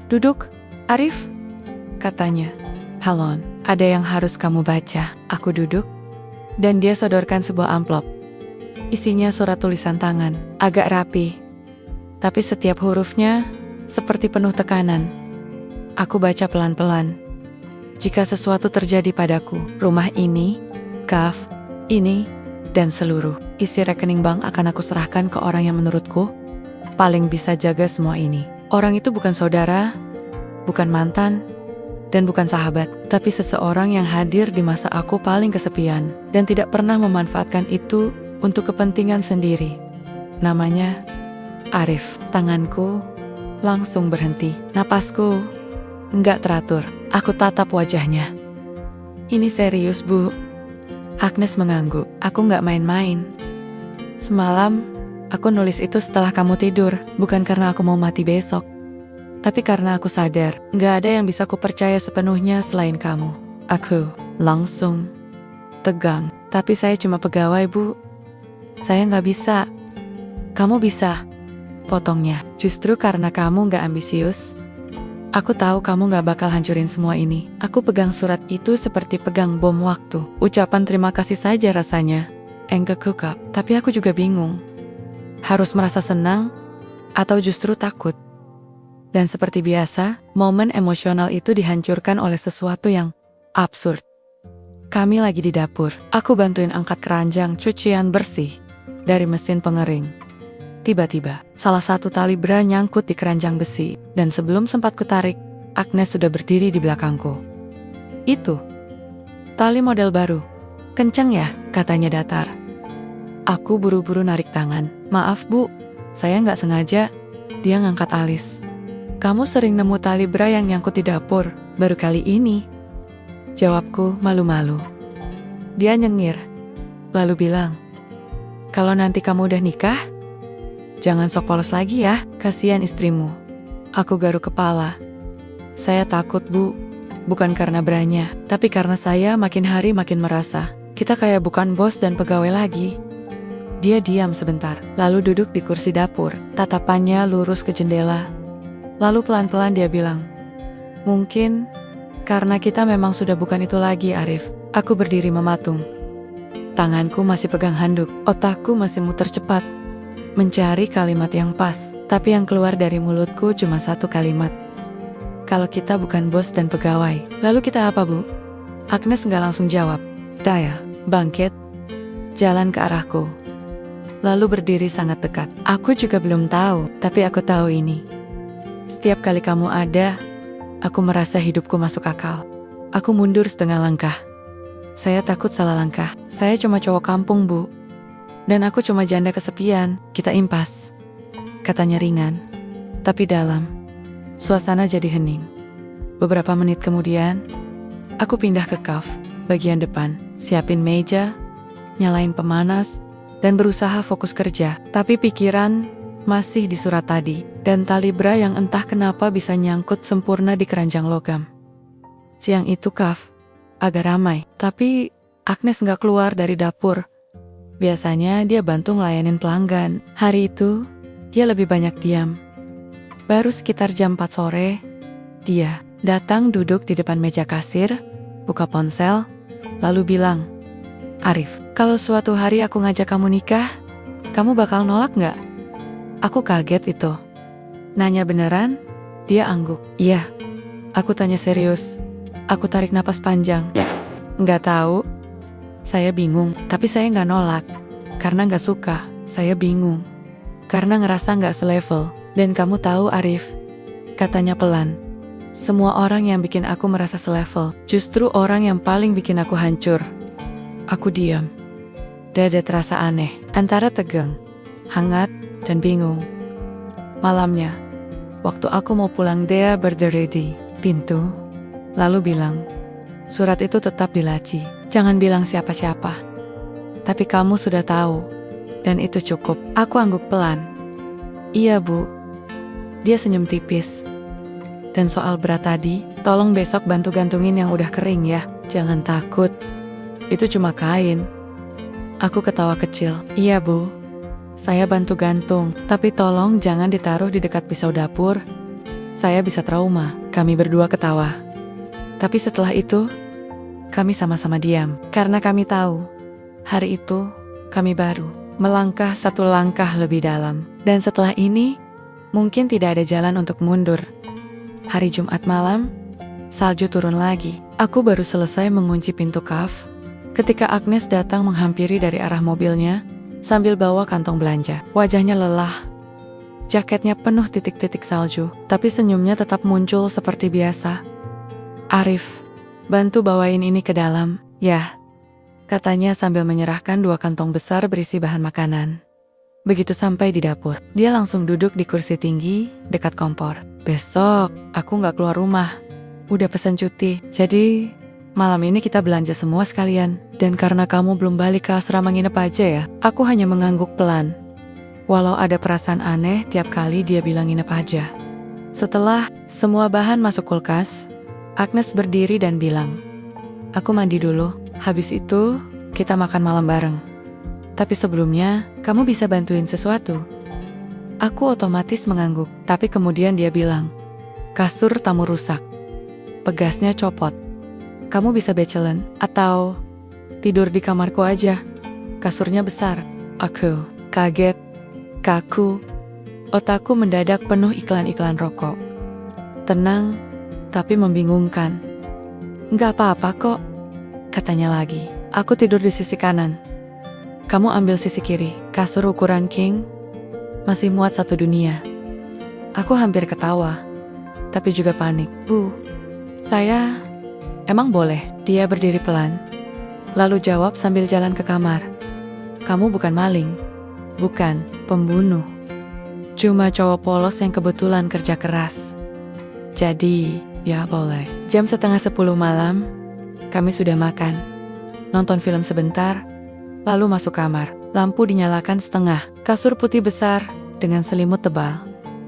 "Duduk, Arif," katanya. "Halon, ada yang harus kamu baca." Aku duduk, dan dia sodorkan sebuah amplop. Isinya surat tulisan tangan, agak rapi. Tapi setiap hurufnya seperti penuh tekanan. Aku baca pelan-pelan. "Jika sesuatu terjadi padaku, rumah ini, kafe ini, dan seluruh isi rekening bank akan aku serahkan ke orang yang menurutku paling bisa jaga semua ini. Orang itu bukan saudara, bukan mantan, dan bukan sahabat, tapi seseorang yang hadir di masa aku paling kesepian dan tidak pernah memanfaatkan itu untuk kepentingan sendiri. Namanya Arif." Tanganku langsung berhenti. Napasku nggak teratur. Aku tatap wajahnya. "Ini serius, Bu?" Agnes mengangguk. "Aku nggak main-main. Semalam, aku nulis itu setelah kamu tidur, bukan karena aku mau mati besok. Tapi karena aku sadar, nggak ada yang bisa kupercaya sepenuhnya selain kamu." Aku langsung tegang. "Tapi saya cuma pegawai, Bu. Saya nggak bisa." "Kamu bisa," potongnya. "Justru karena kamu nggak ambisius, aku tahu kamu nggak bakal hancurin semua ini." Aku pegang surat itu seperti pegang bom waktu. Ucapan terima kasih saja rasanya. Engkekukap. Tapi aku juga bingung. Harus merasa senang atau justru takut? Dan seperti biasa, momen emosional itu dihancurkan oleh sesuatu yang absurd. Kami lagi di dapur. Aku bantuin angkat keranjang cucian bersih dari mesin pengering. Tiba-tiba, salah satu tali bra nyangkut di keranjang besi, dan sebelum sempat kutarik, Agnes sudah berdiri di belakangku. "Itu tali model baru. Kenceng ya?" katanya datar. Aku buru-buru narik tangan. "Maaf, Bu, saya nggak sengaja." Dia ngangkat alis. "Kamu sering nemu tali bra yang nyangkut di dapur, baru kali ini." Jawabku malu-malu. Dia nyengir, lalu bilang, "Kalau nanti kamu udah nikah, jangan sok polos lagi ya, kasihan istrimu." Aku garuk kepala. "Saya takut, Bu. Bukan karena branya, tapi karena saya makin hari makin merasa kita kayak bukan bos dan pegawai lagi." Dia diam sebentar, lalu duduk di kursi dapur. Tatapannya lurus ke jendela. Lalu pelan-pelan dia bilang, "Mungkin karena kita memang sudah bukan itu lagi, Arif." Aku berdiri mematung. Tanganku masih pegang handuk, otakku masih muter cepat, mencari kalimat yang pas. Tapi yang keluar dari mulutku cuma satu kalimat. Kalau kita bukan bos dan pegawai, lalu kita apa, Bu? Agnes nggak langsung jawab. Daya, bangkit, jalan ke arahku. Lalu berdiri sangat dekat. Aku juga belum tahu, tapi aku tahu ini. Setiap kali kamu ada, aku merasa hidupku masuk akal. Aku mundur setengah langkah. Saya takut salah langkah. Saya cuma cowok kampung, Bu. Dan aku cuma janda kesepian. Kita impas. Katanya ringan, tapi dalam. Suasana jadi hening. Beberapa menit kemudian, aku pindah ke kaf, bagian depan, siapin meja, nyalain pemanas, dan berusaha fokus kerja. Tapi pikiran masih di surat tadi, dan tali bra yang entah kenapa bisa nyangkut sempurna di keranjang logam. Siang itu kaf agak ramai, tapi Agnes nggak keluar dari dapur. Biasanya dia bantu ngelayanin pelanggan. Hari itu, dia lebih banyak diam. Baru sekitar jam 4 sore, dia datang duduk di depan meja kasir, buka ponsel, lalu bilang, "Arif, kalau suatu hari aku ngajak kamu nikah, kamu bakal nolak nggak?" Aku kaget itu. Nanya beneran? Dia angguk. "Iya." Aku tanya serius. Aku tarik napas panjang. "Nggak tahu." Saya bingung, tapi saya nggak nolak. Karena nggak suka, saya bingung. Karena ngerasa nggak selevel. Dan kamu tahu, Arif, katanya pelan, semua orang yang bikin aku merasa selevel, justru orang yang paling bikin aku hancur. Aku diam. Dada terasa aneh, antara tegang, hangat, dan bingung. Malamnya, waktu aku mau pulang, dia berdiri di pintu, lalu bilang, "Surat itu tetap di laci, jangan bilang siapa-siapa. Tapi kamu sudah tahu, dan itu cukup." Aku angguk pelan. "Iya, Bu." Dia senyum tipis. "Dan soal berat tadi, tolong besok bantu gantungin yang udah kering ya. Jangan takut. Itu cuma kain." Aku ketawa kecil. "Iya, Bu. Saya bantu gantung. Tapi tolong jangan ditaruh di dekat pisau dapur. Saya bisa trauma." Kami berdua ketawa. Tapi setelah itu, kami sama-sama diam. Karena kami tahu, hari itu, kami baru melangkah satu langkah lebih dalam. Dan setelah ini, mungkin tidak ada jalan untuk mundur. Hari Jumat malam, salju turun lagi. Aku baru selesai mengunci pintu kaf, ketika Agnes datang menghampiri dari arah mobilnya, sambil bawa kantong belanja. Wajahnya lelah. Jaketnya penuh titik-titik salju, tapi senyumnya tetap muncul seperti biasa. "Arif, bantu bawain ini ke dalam, ya," katanya sambil menyerahkan 2 kantong besar berisi bahan makanan. Begitu sampai di dapur, dia langsung duduk di kursi tinggi, dekat kompor. "Besok, aku nggak keluar rumah. Udah pesan cuti, jadi malam ini kita belanja semua sekalian. Dan karena kamu belum balik ke asrama nginep aja ya." Aku hanya mengangguk pelan. Walau ada perasaan aneh tiap kali dia bilang nginep aja. Setelah semua bahan masuk kulkas, Agnes berdiri dan bilang, "Aku mandi dulu, habis itu kita makan malam bareng. Tapi sebelumnya, kamu bisa bantuin sesuatu?" Aku otomatis mengangguk, tapi kemudian dia bilang, "Kasur tamu rusak. Pegasnya copot. Kamu bisa becelen, atau tidur di kamarku aja. Kasurnya besar." Aku kaget, kaku. Otakku mendadak penuh iklan-iklan rokok. Tenang, tapi membingungkan. "Nggak apa-apa kok," katanya lagi. Aku tidur di sisi kanan. Kamu ambil sisi kiri. Kasur ukuran king, masih muat satu dunia. Aku hampir ketawa, tapi juga panik. "Bu, saya emang boleh?" Dia berdiri pelan, lalu jawab sambil jalan ke kamar. "Kamu bukan maling, bukan pembunuh. Cuma cowok polos yang kebetulan kerja keras. Jadi, ya boleh." Jam 9:30 malam, kami sudah makan, nonton film sebentar, lalu masuk kamar. Lampu dinyalakan setengah. Kasur putih besar dengan selimut tebal.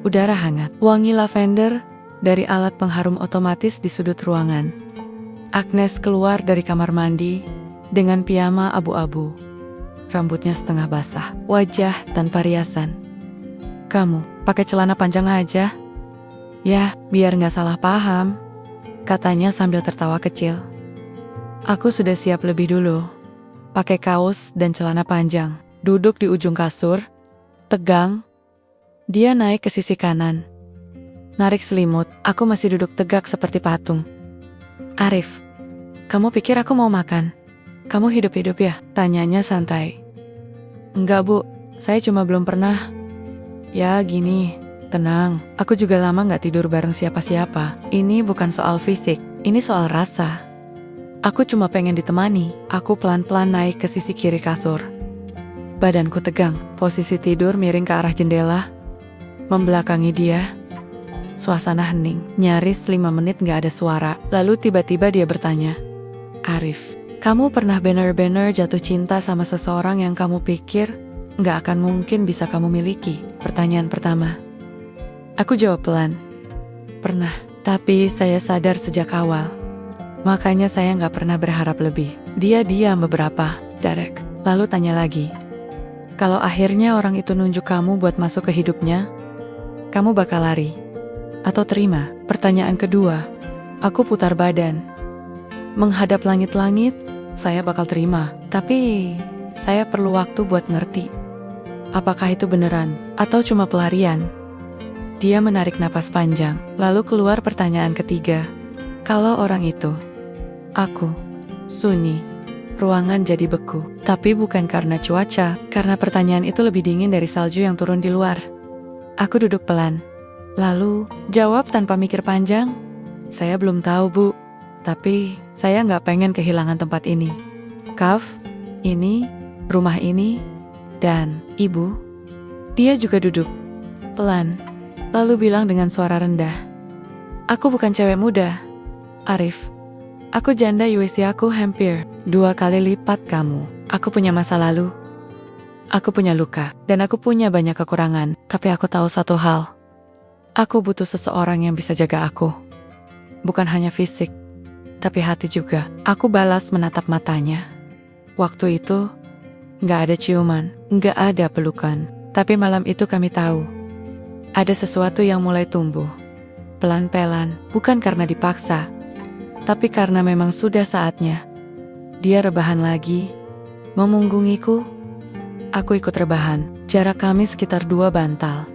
Udara hangat. Wangi lavender dari alat pengharum otomatis di sudut ruangan. Agnes keluar dari kamar mandi dengan piyama abu-abu. Rambutnya setengah basah. Wajah tanpa riasan. "Kamu pakai celana panjang aja?" "Ya, biar nggak salah paham," katanya sambil tertawa kecil. Aku sudah siap lebih dulu. Pakai kaos dan celana panjang. Duduk di ujung kasur. Tegang. Dia naik ke sisi kanan. Narik selimut. Aku masih duduk tegak seperti patung. Arif, kamu pikir aku mau makan? Kamu hidup-hidup ya? Tanyanya santai. Enggak bu, saya cuma belum pernah. Ya gini, tenang. Aku juga lama gak tidur bareng siapa-siapa. Ini bukan soal fisik, ini soal rasa. Aku cuma pengen ditemani. Aku pelan-pelan naik ke sisi kiri kasur. Badanku tegang, posisi tidur miring ke arah jendela. Membelakangi dia. Suasana hening, nyaris 5 menit gak ada suara. Lalu tiba-tiba dia bertanya, Arif, kamu pernah bener-bener jatuh cinta sama seseorang yang kamu pikir gak akan mungkin bisa kamu miliki? Pertanyaan pertama. Aku jawab pelan. Pernah, tapi saya sadar sejak awal. Makanya saya gak pernah berharap lebih. Dia diam beberapa, Derek. Lalu tanya lagi. Kalau akhirnya orang itu nunjuk kamu buat masuk ke hidupnya, kamu bakal lari? Atau terima? Pertanyaan kedua. Aku putar badan. Menghadap langit-langit, saya bakal terima. Tapi saya perlu waktu buat ngerti. Apakah itu beneran, atau cuma pelarian? Dia menarik napas panjang, lalu keluar pertanyaan ketiga. Kalau orang itu, aku, sunyi, ruangan jadi beku. Tapi bukan karena cuaca, karena pertanyaan itu lebih dingin dari salju yang turun di luar. Aku duduk pelan, lalu jawab tanpa mikir panjang. Saya belum tahu bu, tapi saya nggak pengen kehilangan tempat ini. Kaf, ini, rumah ini, dan ibu. Dia juga duduk pelan, lalu bilang dengan suara rendah, aku bukan cewek muda, Arif. Aku janda usiaku hampir 2 kali lipat kamu. Aku punya masa lalu. Aku punya luka, dan aku punya banyak kekurangan. Tapi aku tahu satu hal. Aku butuh seseorang yang bisa jaga aku. Bukan hanya fisik, tapi hati juga. Aku balas menatap matanya. Waktu itu, gak ada ciuman, gak ada pelukan. Tapi malam itu kami tahu, ada sesuatu yang mulai tumbuh. Pelan-pelan, bukan karena dipaksa, tapi karena memang sudah saatnya. Dia rebahan lagi, memunggungiku. Aku ikut rebahan. Jarak kami sekitar 2 bantal.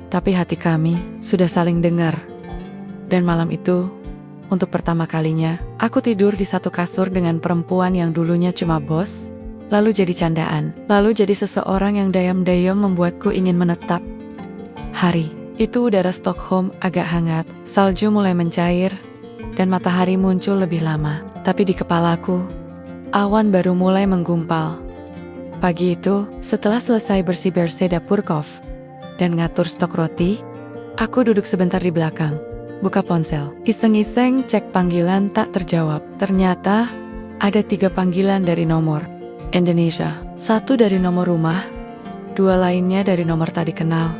Tapi hati kami sudah saling dengar. Dan malam itu, untuk pertama kalinya, aku tidur di satu kasur dengan perempuan yang dulunya cuma bos, lalu jadi candaan, lalu jadi seseorang yang diam-diam membuatku ingin menetap. Hari itu udara Stockholm agak hangat, salju mulai mencair, dan matahari muncul lebih lama. Tapi di kepalaku, awan baru mulai menggumpal. Pagi itu, setelah selesai bersih-bersih dapur kof dan ngatur stok roti, aku duduk sebentar di belakang, buka ponsel, iseng-iseng cek panggilan tak terjawab. Ternyata ada 3 panggilan dari nomor Indonesia, 1 dari nomor rumah, 2 lainnya dari nomor tak dikenal.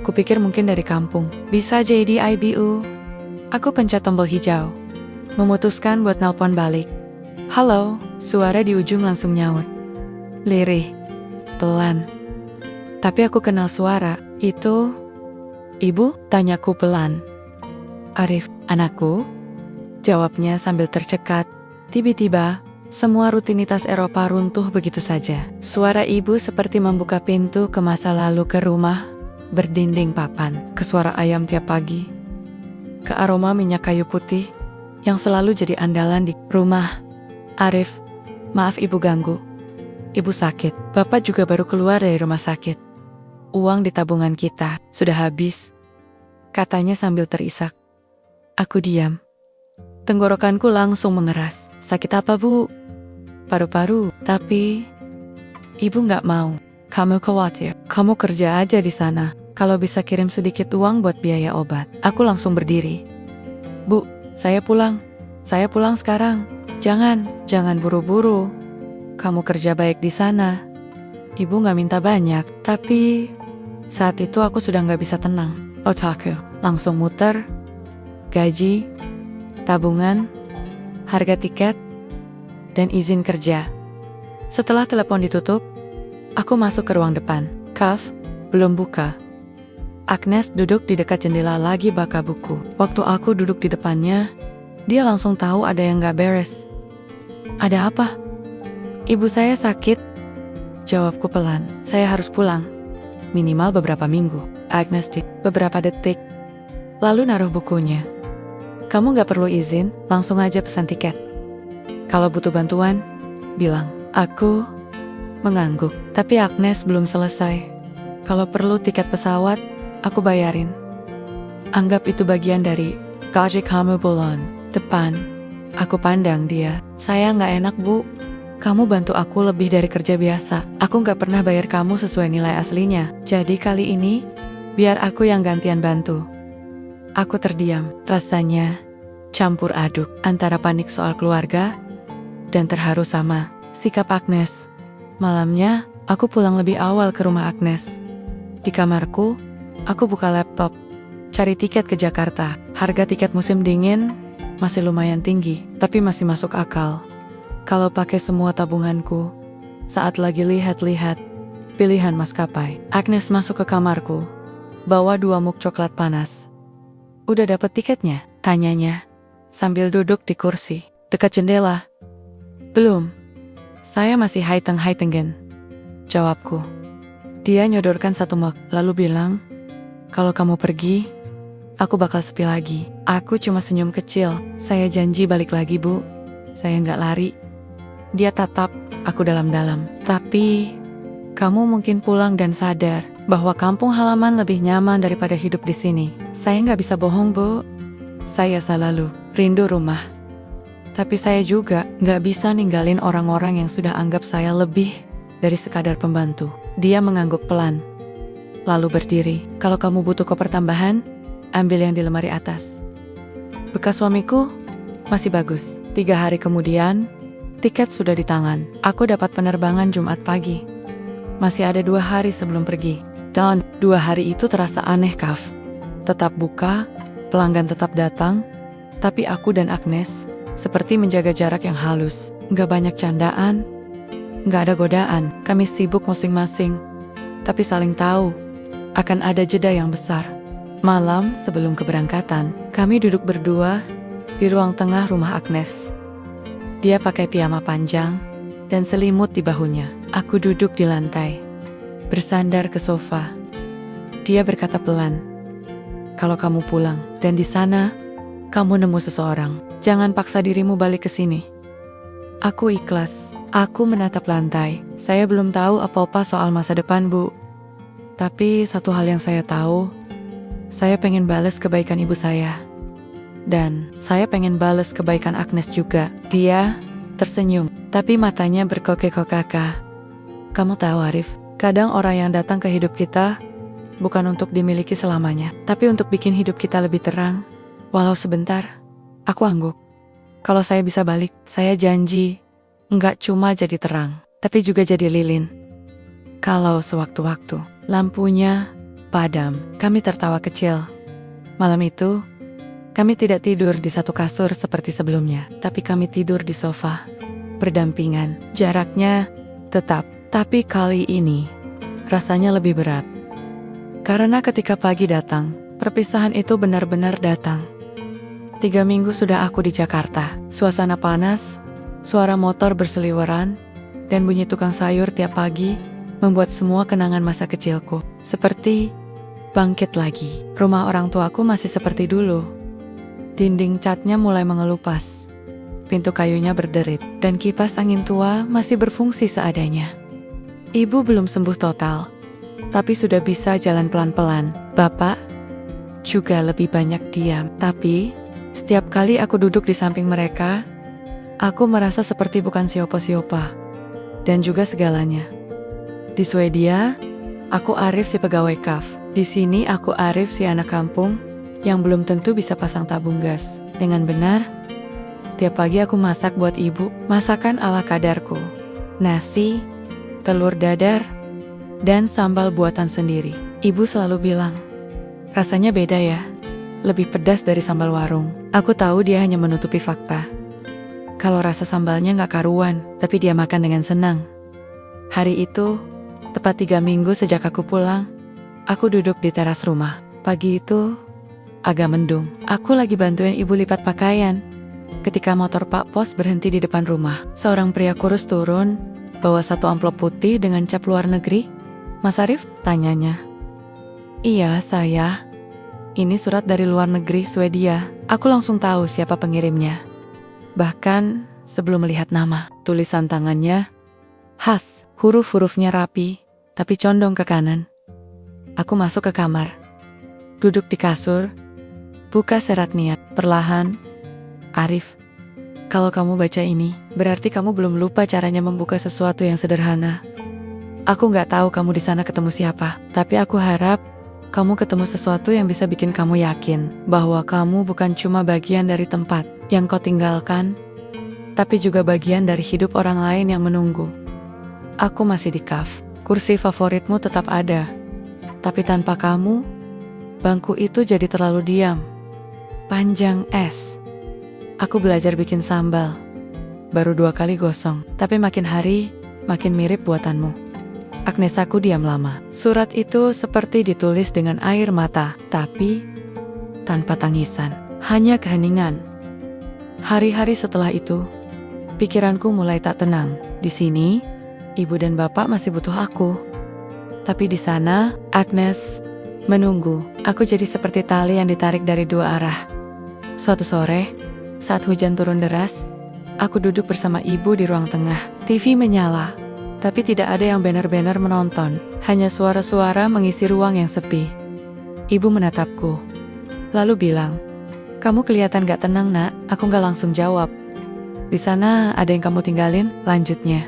Kupikir mungkin dari kampung, bisa jadi IBU. Aku pencet tombol hijau, memutuskan buat nelpon balik. Halo, suara di ujung langsung nyaut. Lirih, pelan. Tapi aku kenal suara, itu... Ibu? Tanyaku pelan. Arif, anakku? Jawabnya sambil tercekat. Tiba-tiba, semua rutinitas Eropa runtuh begitu saja. Suara ibu seperti membuka pintu ke masa lalu, ke rumah berdinding papan, ke suara ayam tiap pagi, ke aroma minyak kayu putih yang selalu jadi andalan di rumah. Arif, maaf ibu ganggu. Ibu sakit, bapak juga baru keluar dari rumah sakit. Uang di tabungan kita sudah habis, katanya sambil terisak. Aku diam. Tenggorokanku langsung mengeras. Sakit apa bu? Paru-paru. Tapi ibu gak mau. Kamu khawatir. Kamu kerja aja di sana. Kalau bisa kirim sedikit uang buat biaya obat. Aku langsung berdiri. Bu, saya pulang. Saya pulang sekarang. Jangan buru-buru. Kamu kerja baik di sana. Ibu gak minta banyak. Tapi saat itu aku sudah gak bisa tenang. Otakku langsung muter. Gaji, tabungan, harga tiket, dan izin kerja. Setelah telepon ditutup, aku masuk ke ruang depan. Kaf belum buka. Agnes duduk di dekat jendela lagi baca buku. Waktu aku duduk di depannya, dia langsung tahu ada yang gak beres. Ada apa? Ibu saya sakit. Jawabku pelan. Saya harus pulang. Minimal beberapa minggu. Agnes beberapa detik. Lalu naruh bukunya. Kamu gak perlu izin, langsung aja pesan tiket. Kalau butuh bantuan, bilang. Aku mengangguk. Tapi Agnes belum selesai. Kalau perlu tiket pesawat, aku bayarin. Anggap itu bagian dari gaji kamu bulan depan. Aku pandang dia. Saya gak enak, Bu. Kamu bantu aku lebih dari kerja biasa. Aku gak pernah bayar kamu sesuai nilai aslinya. Jadi kali ini, biar aku yang gantian bantu. Aku terdiam. Rasanya campur aduk antara panik soal keluarga dan terharu sama sikap Agnes. Malamnya, aku pulang lebih awal ke rumah Agnes. Di kamarku, aku buka laptop, cari tiket ke Jakarta. Harga tiket musim dingin masih lumayan tinggi, tapi masih masuk akal. Kalau pakai semua tabunganku, saat lagi lihat-lihat pilihan maskapai. Agnes masuk ke kamarku, bawa 2 mug coklat panas. Udah dapet tiketnya? Tanyanya, sambil duduk di kursi, dekat jendela. Belum. Saya masih haiteng-haitengen. Jawabku. Dia nyodorkan 1 mug, lalu bilang, kalau kamu pergi, aku bakal sepi lagi. Aku cuma senyum kecil. Saya janji balik lagi, Bu. Saya nggak lari. Dia tatap aku dalam-dalam. Tapi, kamu mungkin pulang dan sadar bahwa kampung halaman lebih nyaman daripada hidup di sini. Saya nggak bisa bohong, Bu. Saya selalu rindu rumah. Tapi saya juga nggak bisa ninggalin orang-orang yang sudah anggap saya lebih dari sekadar pembantu. Dia mengangguk pelan, lalu berdiri. Kalau kamu butuh koper tambahan, ambil yang di lemari atas. Bekas suamiku masih bagus. 3 hari kemudian, tiket sudah di tangan. Aku dapat penerbangan Jumat pagi. Masih ada 2 hari sebelum pergi. Dan 2 hari itu terasa aneh, Kaf. Tetap buka, pelanggan tetap datang, tapi aku dan Agnes seperti menjaga jarak yang halus. Nggak banyak candaan, nggak ada godaan. Kami sibuk masing-masing, tapi saling tahu akan ada jeda yang besar. Malam sebelum keberangkatan, kami duduk berdua di ruang tengah rumah Agnes. Dia pakai piyama panjang dan selimut di bahunya. Aku duduk di lantai, bersandar ke sofa. Dia berkata pelan, kalau kamu pulang dan di sana kamu nemu seseorang, jangan paksa dirimu balik ke sini. Aku ikhlas. Aku menatap lantai. Saya belum tahu apa-apa soal masa depan, Bu. Tapi satu hal yang saya tahu, saya pengen balas kebaikan ibu saya. Dan saya pengen balas kebaikan Agnes juga. Dia tersenyum, tapi matanya berkokek-kokaka. Kamu tahu, Arif, kadang orang yang datang ke hidup kita bukan untuk dimiliki selamanya, tapi untuk bikin hidup kita lebih terang. Walau sebentar, aku angguk. Kalau saya bisa balik, saya janji nggak cuma jadi terang, tapi juga jadi lilin. Kalau sewaktu-waktu lampunya padam, kami tertawa kecil. Malam itu, kami tidak tidur di satu kasur seperti sebelumnya, tapi kami tidur di sofa, berdampingan. Jaraknya tetap, tapi kali ini rasanya lebih berat. Karena ketika pagi datang, perpisahan itu benar-benar datang. 3 minggu sudah aku di Jakarta. Suasana panas, suara motor berseliweran, dan bunyi tukang sayur tiap pagi membuat semua kenangan masa kecilku seperti bangkit lagi. Rumah orang tuaku masih seperti dulu. Dinding catnya mulai mengelupas, pintu kayunya berderit, dan kipas angin tua masih berfungsi seadanya. Ibu belum sembuh total, tapi sudah bisa jalan pelan-pelan. Bapak juga lebih banyak diam. Tapi setiap kali aku duduk di samping mereka, aku merasa seperti bukan siapa-siapa, dan juga segalanya. Di Swedia, aku Arif si pegawai kaf. Di sini aku Arif si anak kampung yang belum tentu bisa pasang tabung gas dengan benar. Tiap pagi aku masak buat ibu, masakan ala kadarku. Nasi, telur dadar, dan sambal buatan sendiri. Ibu selalu bilang, rasanya beda ya, lebih pedas dari sambal warung. Aku tahu dia hanya menutupi fakta. Kalau rasa sambalnya gak karuan, tapi dia makan dengan senang. Hari itu, tepat 3 minggu sejak aku pulang, aku duduk di teras rumah. Pagi itu agak mendung. Aku lagi bantuin ibu lipat pakaian. Ketika motor Pak Pos berhenti di depan rumah, seorang pria kurus turun, bawa satu amplop putih dengan cap luar negeri. "Mas Arif?" tanyanya. "Iya, saya. Ini surat dari luar negeri Swedia." Aku langsung tahu siapa pengirimnya. Bahkan sebelum melihat nama, tulisan tangannya khas, huruf-hurufnya rapi, tapi condong ke kanan. Aku masuk ke kamar, duduk di kasur, buka serat niat. Perlahan, "Arif, kalau kamu baca ini, berarti kamu belum lupa caranya membuka sesuatu yang sederhana. Aku nggak tahu kamu di sana ketemu siapa, tapi aku harap kamu ketemu sesuatu yang bisa bikin kamu yakin bahwa kamu bukan cuma bagian dari tempat yang kau tinggalkan, tapi juga bagian dari hidup orang lain yang menunggu. Aku masih di KAF, kursi favoritmu tetap ada, tapi tanpa kamu, bangku itu jadi terlalu diam. Panjang es. Aku belajar bikin sambal. Baru 2 kali gosong, tapi makin hari, makin mirip buatanmu. Agnes." Aku diam lama. Surat itu seperti ditulis dengan air mata, tapi tanpa tangisan, hanya keheningan. Hari-hari setelah itu, pikiranku mulai tak tenang. Di sini, ibu dan bapak masih butuh aku. Tapi di sana, Agnes menunggu. Aku jadi seperti tali yang ditarik dari 2 arah. Suatu sore, saat hujan turun deras, aku duduk bersama ibu di ruang tengah. TV menyala, tapi tidak ada yang benar-benar menonton. Hanya suara-suara mengisi ruang yang sepi. Ibu menatapku, lalu bilang, "Kamu kelihatan gak tenang, Nak." Aku gak langsung jawab. "Di sana ada yang kamu tinggalin?" lanjutnya.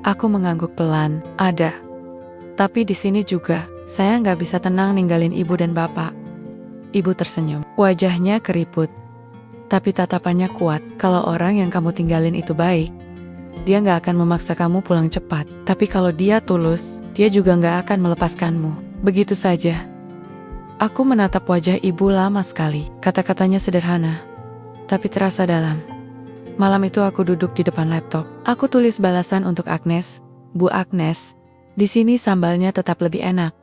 Aku mengangguk pelan. "Ada. Tapi di sini juga, saya gak bisa tenang ninggalin ibu dan bapak." Ibu tersenyum. Wajahnya keriput, tapi tatapannya kuat. "Kalau orang yang kamu tinggalin itu baik, dia gak akan memaksa kamu pulang cepat. Tapi kalau dia tulus, dia juga gak akan melepaskanmu begitu saja." Aku menatap wajah ibu lama sekali. Kata-katanya sederhana, tapi terasa dalam. Malam itu aku duduk di depan laptop. Aku tulis balasan untuk Agnes. "Bu Agnes, di sini sambalnya tetap lebih enak,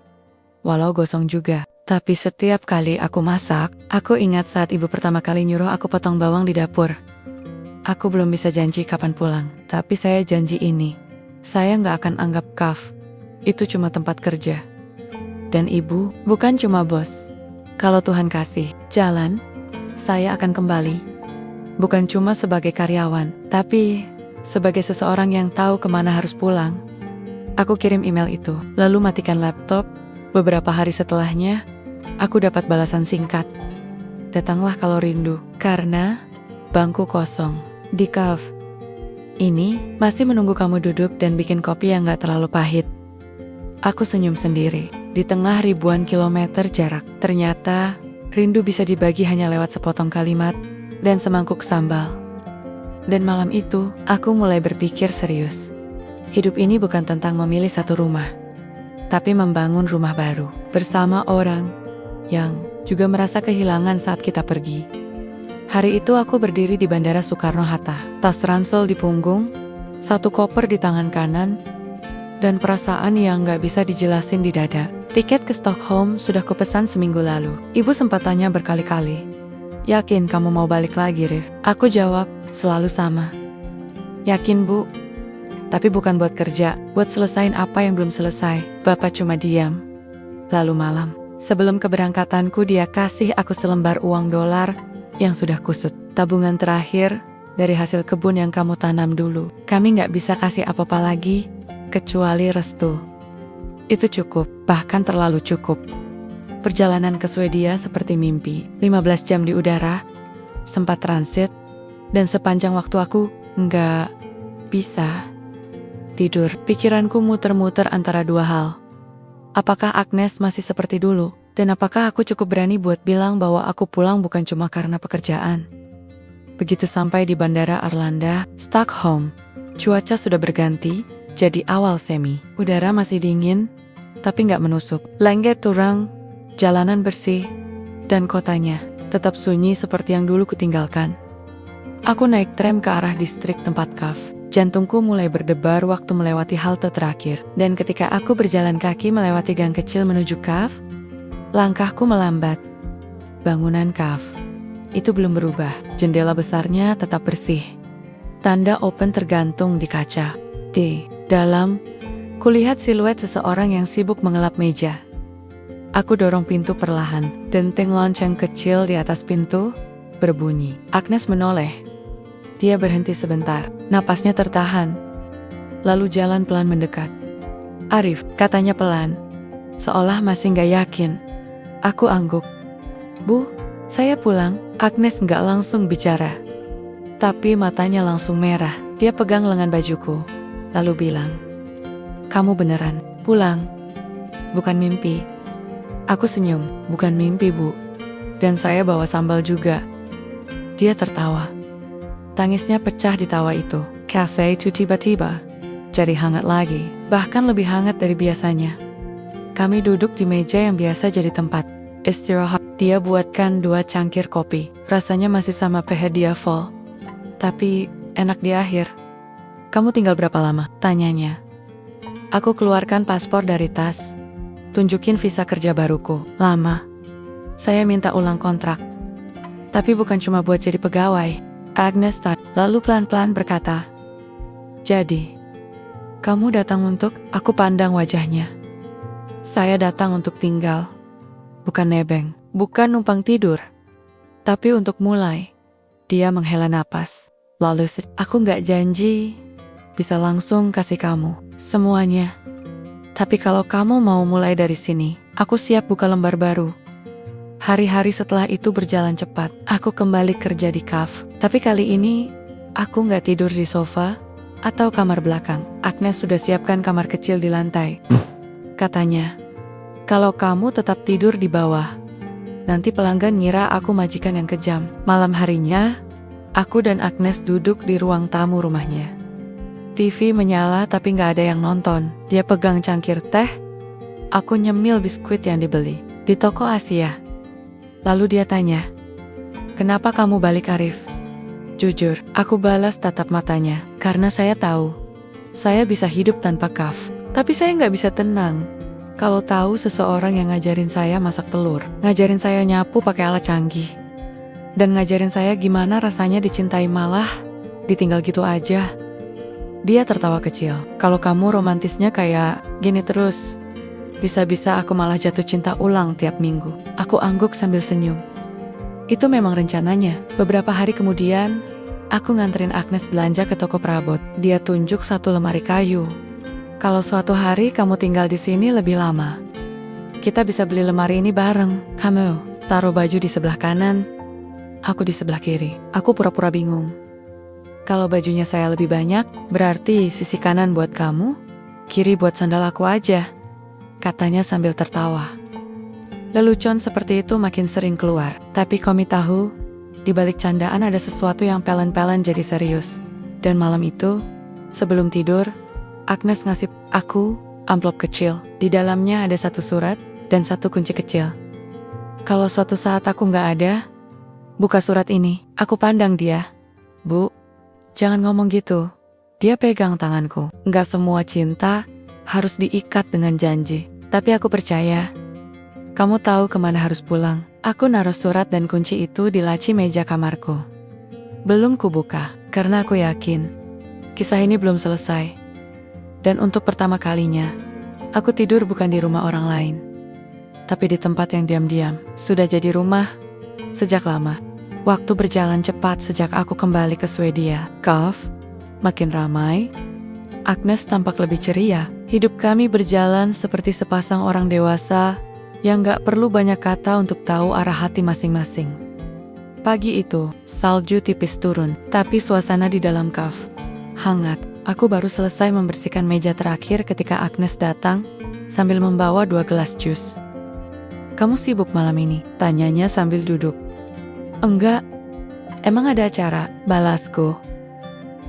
walau gosong juga. Tapi setiap kali aku masak, aku ingat saat ibu pertama kali nyuruh aku potong bawang di dapur. Aku belum bisa janji kapan pulang, tapi saya janji ini. Saya nggak akan anggap KAF itu cuma tempat kerja. Dan ibu bukan cuma bos. Kalau Tuhan kasih jalan, saya akan kembali. Bukan cuma sebagai karyawan, tapi sebagai seseorang yang tahu kemana harus pulang." Aku kirim email itu, lalu matikan laptop. Beberapa hari setelahnya, aku dapat balasan singkat. "Datanglah kalau rindu, karena bangku kosong di KAF ini masih menunggu kamu duduk dan bikin kopi yang gak terlalu pahit." Aku senyum sendiri. Di tengah ribuan kilometer jarak, ternyata rindu bisa dibagi hanya lewat sepotong kalimat dan semangkuk sambal. Dan malam itu, aku mulai berpikir serius. Hidup ini bukan tentang memilih satu rumah, tapi membangun rumah baru bersama orang yang juga merasa kehilangan saat kita pergi. Hari itu aku berdiri di Bandara Soekarno-Hatta, tas ransel di punggung, satu koper di tangan kanan, dan perasaan yang gak bisa dijelasin di dada. Tiket ke Stockholm sudah kupesan seminggu lalu. Ibu sempat tanya berkali-kali, "Yakin kamu mau balik lagi, Rif?" Aku jawab, "Selalu sama." "Yakin, Bu. Tapi bukan buat kerja, buat selesain apa yang belum selesai." Bapak cuma diam. Lalu malam, sebelum keberangkatanku, dia kasih aku selembar uang dolar yang sudah kusut. "Tabungan terakhir dari hasil kebun yang kamu tanam dulu. Kami gak bisa kasih apa-apa lagi, kecuali restu. Itu cukup, bahkan terlalu cukup." Perjalanan ke Swedia seperti mimpi. 15 jam di udara, sempat transit, dan sepanjang waktu aku nggak bisa tidur. Pikiranku muter-muter antara 2 hal. Apakah Agnes masih seperti dulu? Dan apakah aku cukup berani buat bilang bahwa aku pulang bukan cuma karena pekerjaan? Begitu sampai di Bandara Arlanda, Stockholm, cuaca sudah berganti, jadi awal semi. Udara masih dingin, tapi nggak menusuk. Langit turang, jalanan bersih, dan kotanya tetap sunyi seperti yang dulu kutinggalkan. Aku naik tram ke arah distrik tempat KAF. Jantungku mulai berdebar waktu melewati halte terakhir. Dan ketika aku berjalan kaki melewati gang kecil menuju KAF, langkahku melambat. Bangunan KAF itu belum berubah. Jendela besarnya tetap bersih. Tanda open tergantung di kaca. Di dalam, kulihat siluet seseorang yang sibuk mengelap meja. Aku dorong pintu perlahan. Denteng lonceng kecil di atas pintu berbunyi. Agnes menoleh. Dia berhenti sebentar. Napasnya tertahan. Lalu jalan pelan mendekat. "Arif," katanya pelan, seolah masih gak yakin. Aku angguk. "Bu, saya pulang." Agnes gak langsung bicara, tapi matanya langsung merah. Dia pegang lengan bajuku, lalu bilang, "Kamu beneran pulang? Bukan mimpi?" Aku senyum. "Bukan mimpi, Bu. Dan saya bawa sambal juga." Dia tertawa. Tangisnya pecah di tawa itu. Cafe itu tiba-tiba jadi hangat lagi, bahkan lebih hangat dari biasanya. Kami duduk di meja yang biasa jadi tempat istirahat. Dia buatkan 2 cangkir kopi. Rasanya masih sama Pehedia Vol, tapi enak di akhir. "Kamu tinggal berapa lama?" tanyanya. Aku keluarkan paspor dari tas, tunjukin visa kerja baruku. "Lama. Saya minta ulang kontrak. Tapi bukan cuma buat jadi pegawai." Agnes lalu pelan-pelan berkata, "Jadi, kamu datang untuk..." Aku pandang wajahnya. "Saya datang untuk tinggal. Bukan nebeng, bukan numpang tidur. Tapi untuk mulai." Dia menghela napas. Lalu "Aku gak janji bisa langsung kasih kamu semuanya. Tapi kalau kamu mau mulai dari sini, aku siap buka lembar baru." Hari-hari setelah itu berjalan cepat. Aku kembali kerja di kafe. Tapi kali ini, aku gak tidur di sofa atau kamar belakang. Agnes sudah siapkan kamar kecil di lantai. Katanya, "Kalau kamu tetap tidur di bawah, nanti pelanggan ngira aku majikan yang kejam." Malam harinya, aku dan Agnes duduk di ruang tamu rumahnya. TV menyala tapi gak ada yang nonton. Dia pegang cangkir teh. Aku nyemil biskuit yang dibeli di toko Asia. Lalu dia tanya, "Kenapa kamu balik, Arif?" Jujur, aku balas tatap matanya. Karena saya tahu, saya bisa hidup tanpa kaf. Tapi saya gak bisa tenang kalau tahu seseorang yang ngajarin saya masak telur, ngajarin saya nyapu pakai alat canggih, dan ngajarin saya gimana rasanya dicintai malah ditinggal gitu aja. Dia tertawa kecil. "Kalau kamu romantisnya kayak gini terus, bisa-bisa aku malah jatuh cinta ulang tiap minggu." Aku angguk sambil senyum. Itu memang rencananya. Beberapa hari kemudian, aku nganterin Agnes belanja ke toko perabot. Dia tunjuk satu lemari kayu. "Kalau suatu hari kamu tinggal di sini lebih lama, kita bisa beli lemari ini bareng. Kamu taruh baju di sebelah kanan, aku di sebelah kiri." Aku pura-pura bingung. "Kalau bajunya saya lebih banyak, berarti sisi kanan buat kamu, kiri buat sandal aku aja," katanya sambil tertawa. Lelucon seperti itu makin sering keluar. Tapi kami tahu, di balik candaan ada sesuatu yang pelan-pelan jadi serius. Dan malam itu, sebelum tidur, Agnes ngasih aku amplop kecil. Di dalamnya ada satu surat dan satu kunci kecil. "Kalau suatu saat aku gak ada, buka surat ini." Aku pandang dia. "Bu, jangan ngomong gitu." Dia pegang tanganku. "Gak semua cinta harus diikat dengan janji. Tapi aku percaya, kamu tahu kemana harus pulang." Aku naruh surat dan kunci itu di laci meja kamarku. Belum kubuka, karena aku yakin kisah ini belum selesai. Dan untuk pertama kalinya, aku tidur bukan di rumah orang lain, tapi di tempat yang diam-diam sudah jadi rumah sejak lama. Waktu berjalan cepat sejak aku kembali ke Swedia. Kafe makin ramai. Agnes tampak lebih ceria. Hidup kami berjalan seperti sepasang orang dewasa yang gak perlu banyak kata untuk tahu arah hati masing-masing. Pagi itu, salju tipis turun, tapi suasana di dalam kafe hangat. Aku baru selesai membersihkan meja terakhir ketika Agnes datang sambil membawa 2 gelas jus. "Kamu sibuk malam ini?" tanyanya sambil duduk. "Enggak. Emang ada acara?" balasku.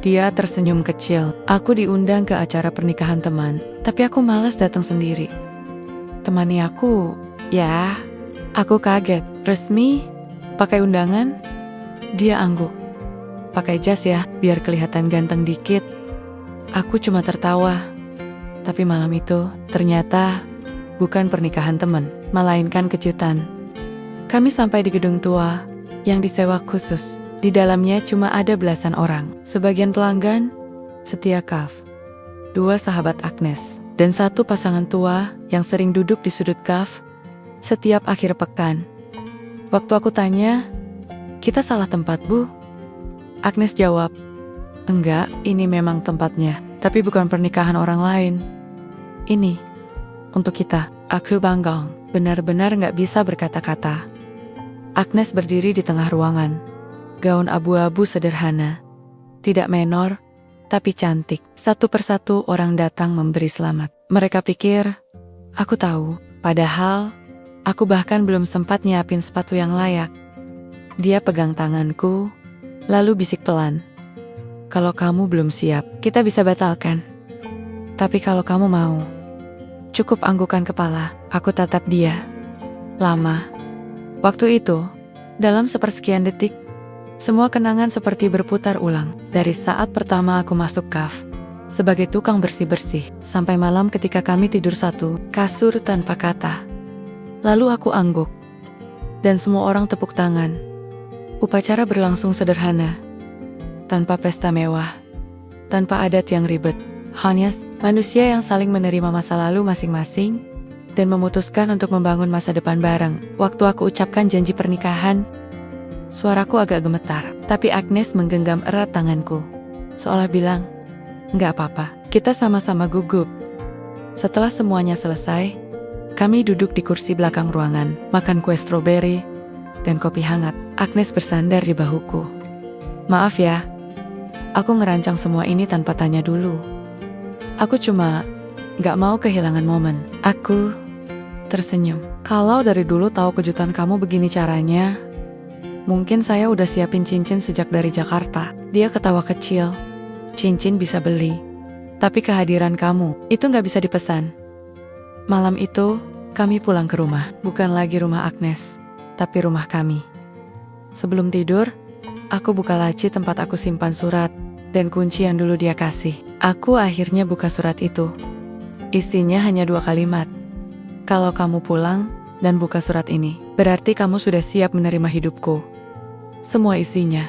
Dia tersenyum kecil. "Aku diundang ke acara pernikahan teman, tapi aku malas datang sendiri." "Temani aku, ya." Aku kaget. "Resmi? Pakai undangan?" Dia angguk. "Pakai jas ya, biar kelihatan ganteng dikit." Aku cuma tertawa. Tapi malam itu, ternyata bukan pernikahan teman, melainkan kejutan. Kami sampai di gedung tua yang disewa khusus Di dalamnya cuma ada belasan orang. Sebagian pelanggan setia kafe, 2 sahabat Agnes, dan 1 pasangan tua yang sering duduk di sudut kafe setiap akhir pekan. Waktu aku tanya, "Kita salah tempat, Bu?" Agnes jawab, "Enggak, ini memang tempatnya, tapi bukan pernikahan orang lain. Ini untuk kita." Aku banggang, benar-benar nggak bisa berkata-kata. Agnes berdiri di tengah ruangan. Gaun abu-abu sederhana, tidak menor, tapi cantik. Satu persatu orang datang memberi selamat. Mereka pikir, aku tahu, padahal aku bahkan belum sempat nyiapin sepatu yang layak. Dia pegang tanganku, lalu bisik pelan, "Kalau kamu belum siap, kita bisa batalkan. Tapi kalau kamu mau, cukup anggukan kepala." Aku tatap dia. Lama. Waktu itu, dalam sepersekian detik, semua kenangan seperti berputar ulang. Dari saat pertama aku masuk kafe sebagai tukang bersih-bersih, sampai malam ketika kami tidur satu kasur tanpa kata. Lalu aku angguk, dan semua orang tepuk tangan. Upacara berlangsung sederhana, tanpa pesta mewah, tanpa adat yang ribet. Hanya manusia yang saling menerima masa lalu masing-masing dan memutuskan untuk membangun masa depan bareng. Waktu aku ucapkan janji pernikahan, suaraku agak gemetar, tapi Agnes menggenggam erat tanganku, seolah bilang, "Nggak apa-apa, kita sama-sama gugup." Setelah semuanya selesai, kami duduk di kursi belakang ruangan, makan kue stroberi dan kopi hangat. Agnes bersandar di bahuku. "Maaf ya, aku ngerancang semua ini tanpa tanya dulu. Aku cuma nggak mau kehilangan momen." Aku tersenyum. "Kalau dari dulu tahu kejutan kamu begini caranya, mungkin saya udah siapin cincin sejak dari Jakarta." Dia ketawa kecil. "Cincin bisa beli, tapi kehadiran kamu, itu nggak bisa dipesan." Malam itu, kami pulang ke rumah. Bukan lagi rumah Agnes, tapi rumah kami. Sebelum tidur, aku buka laci tempat aku simpan surat dan kunci yang dulu dia kasih. Aku akhirnya buka surat itu. Isinya hanya 2 kalimat. "Kalau kamu pulang dan buka surat ini, berarti kamu sudah siap menerima hidupku." Semua isinya,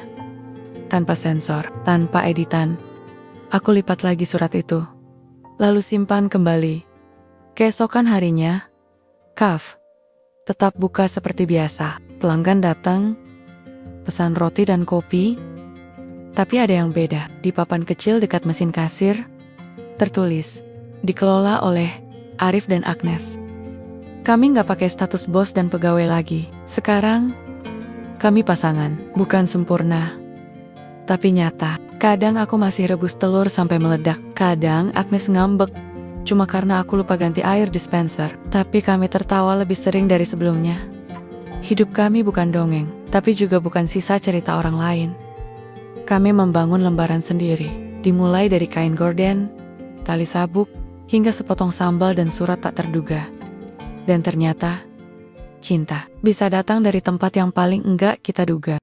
tanpa sensor, tanpa editan. Aku lipat lagi surat itu, lalu simpan kembali. Keesokan harinya, kafe tetap buka seperti biasa. Pelanggan datang, pesan roti dan kopi. Tapi ada yang beda. Di papan kecil dekat mesin kasir, tertulis, "Dikelola oleh Arif dan Agnes." Kami nggak pakai status bos dan pegawai lagi. Sekarang, kami pasangan, bukan sempurna, tapi nyata. Kadang aku masih rebus telur sampai meledak. Kadang Agnes ngambek, cuma karena aku lupa ganti air dispenser. Tapi kami tertawa lebih sering dari sebelumnya. Hidup kami bukan dongeng, tapi juga bukan sisa cerita orang lain. Kami membangun lembaran sendiri, dimulai dari kain gorden, tali sabuk, hingga sepotong sambal dan surat tak terduga. Dan ternyata, cinta bisa datang dari tempat yang paling enggak kita duga.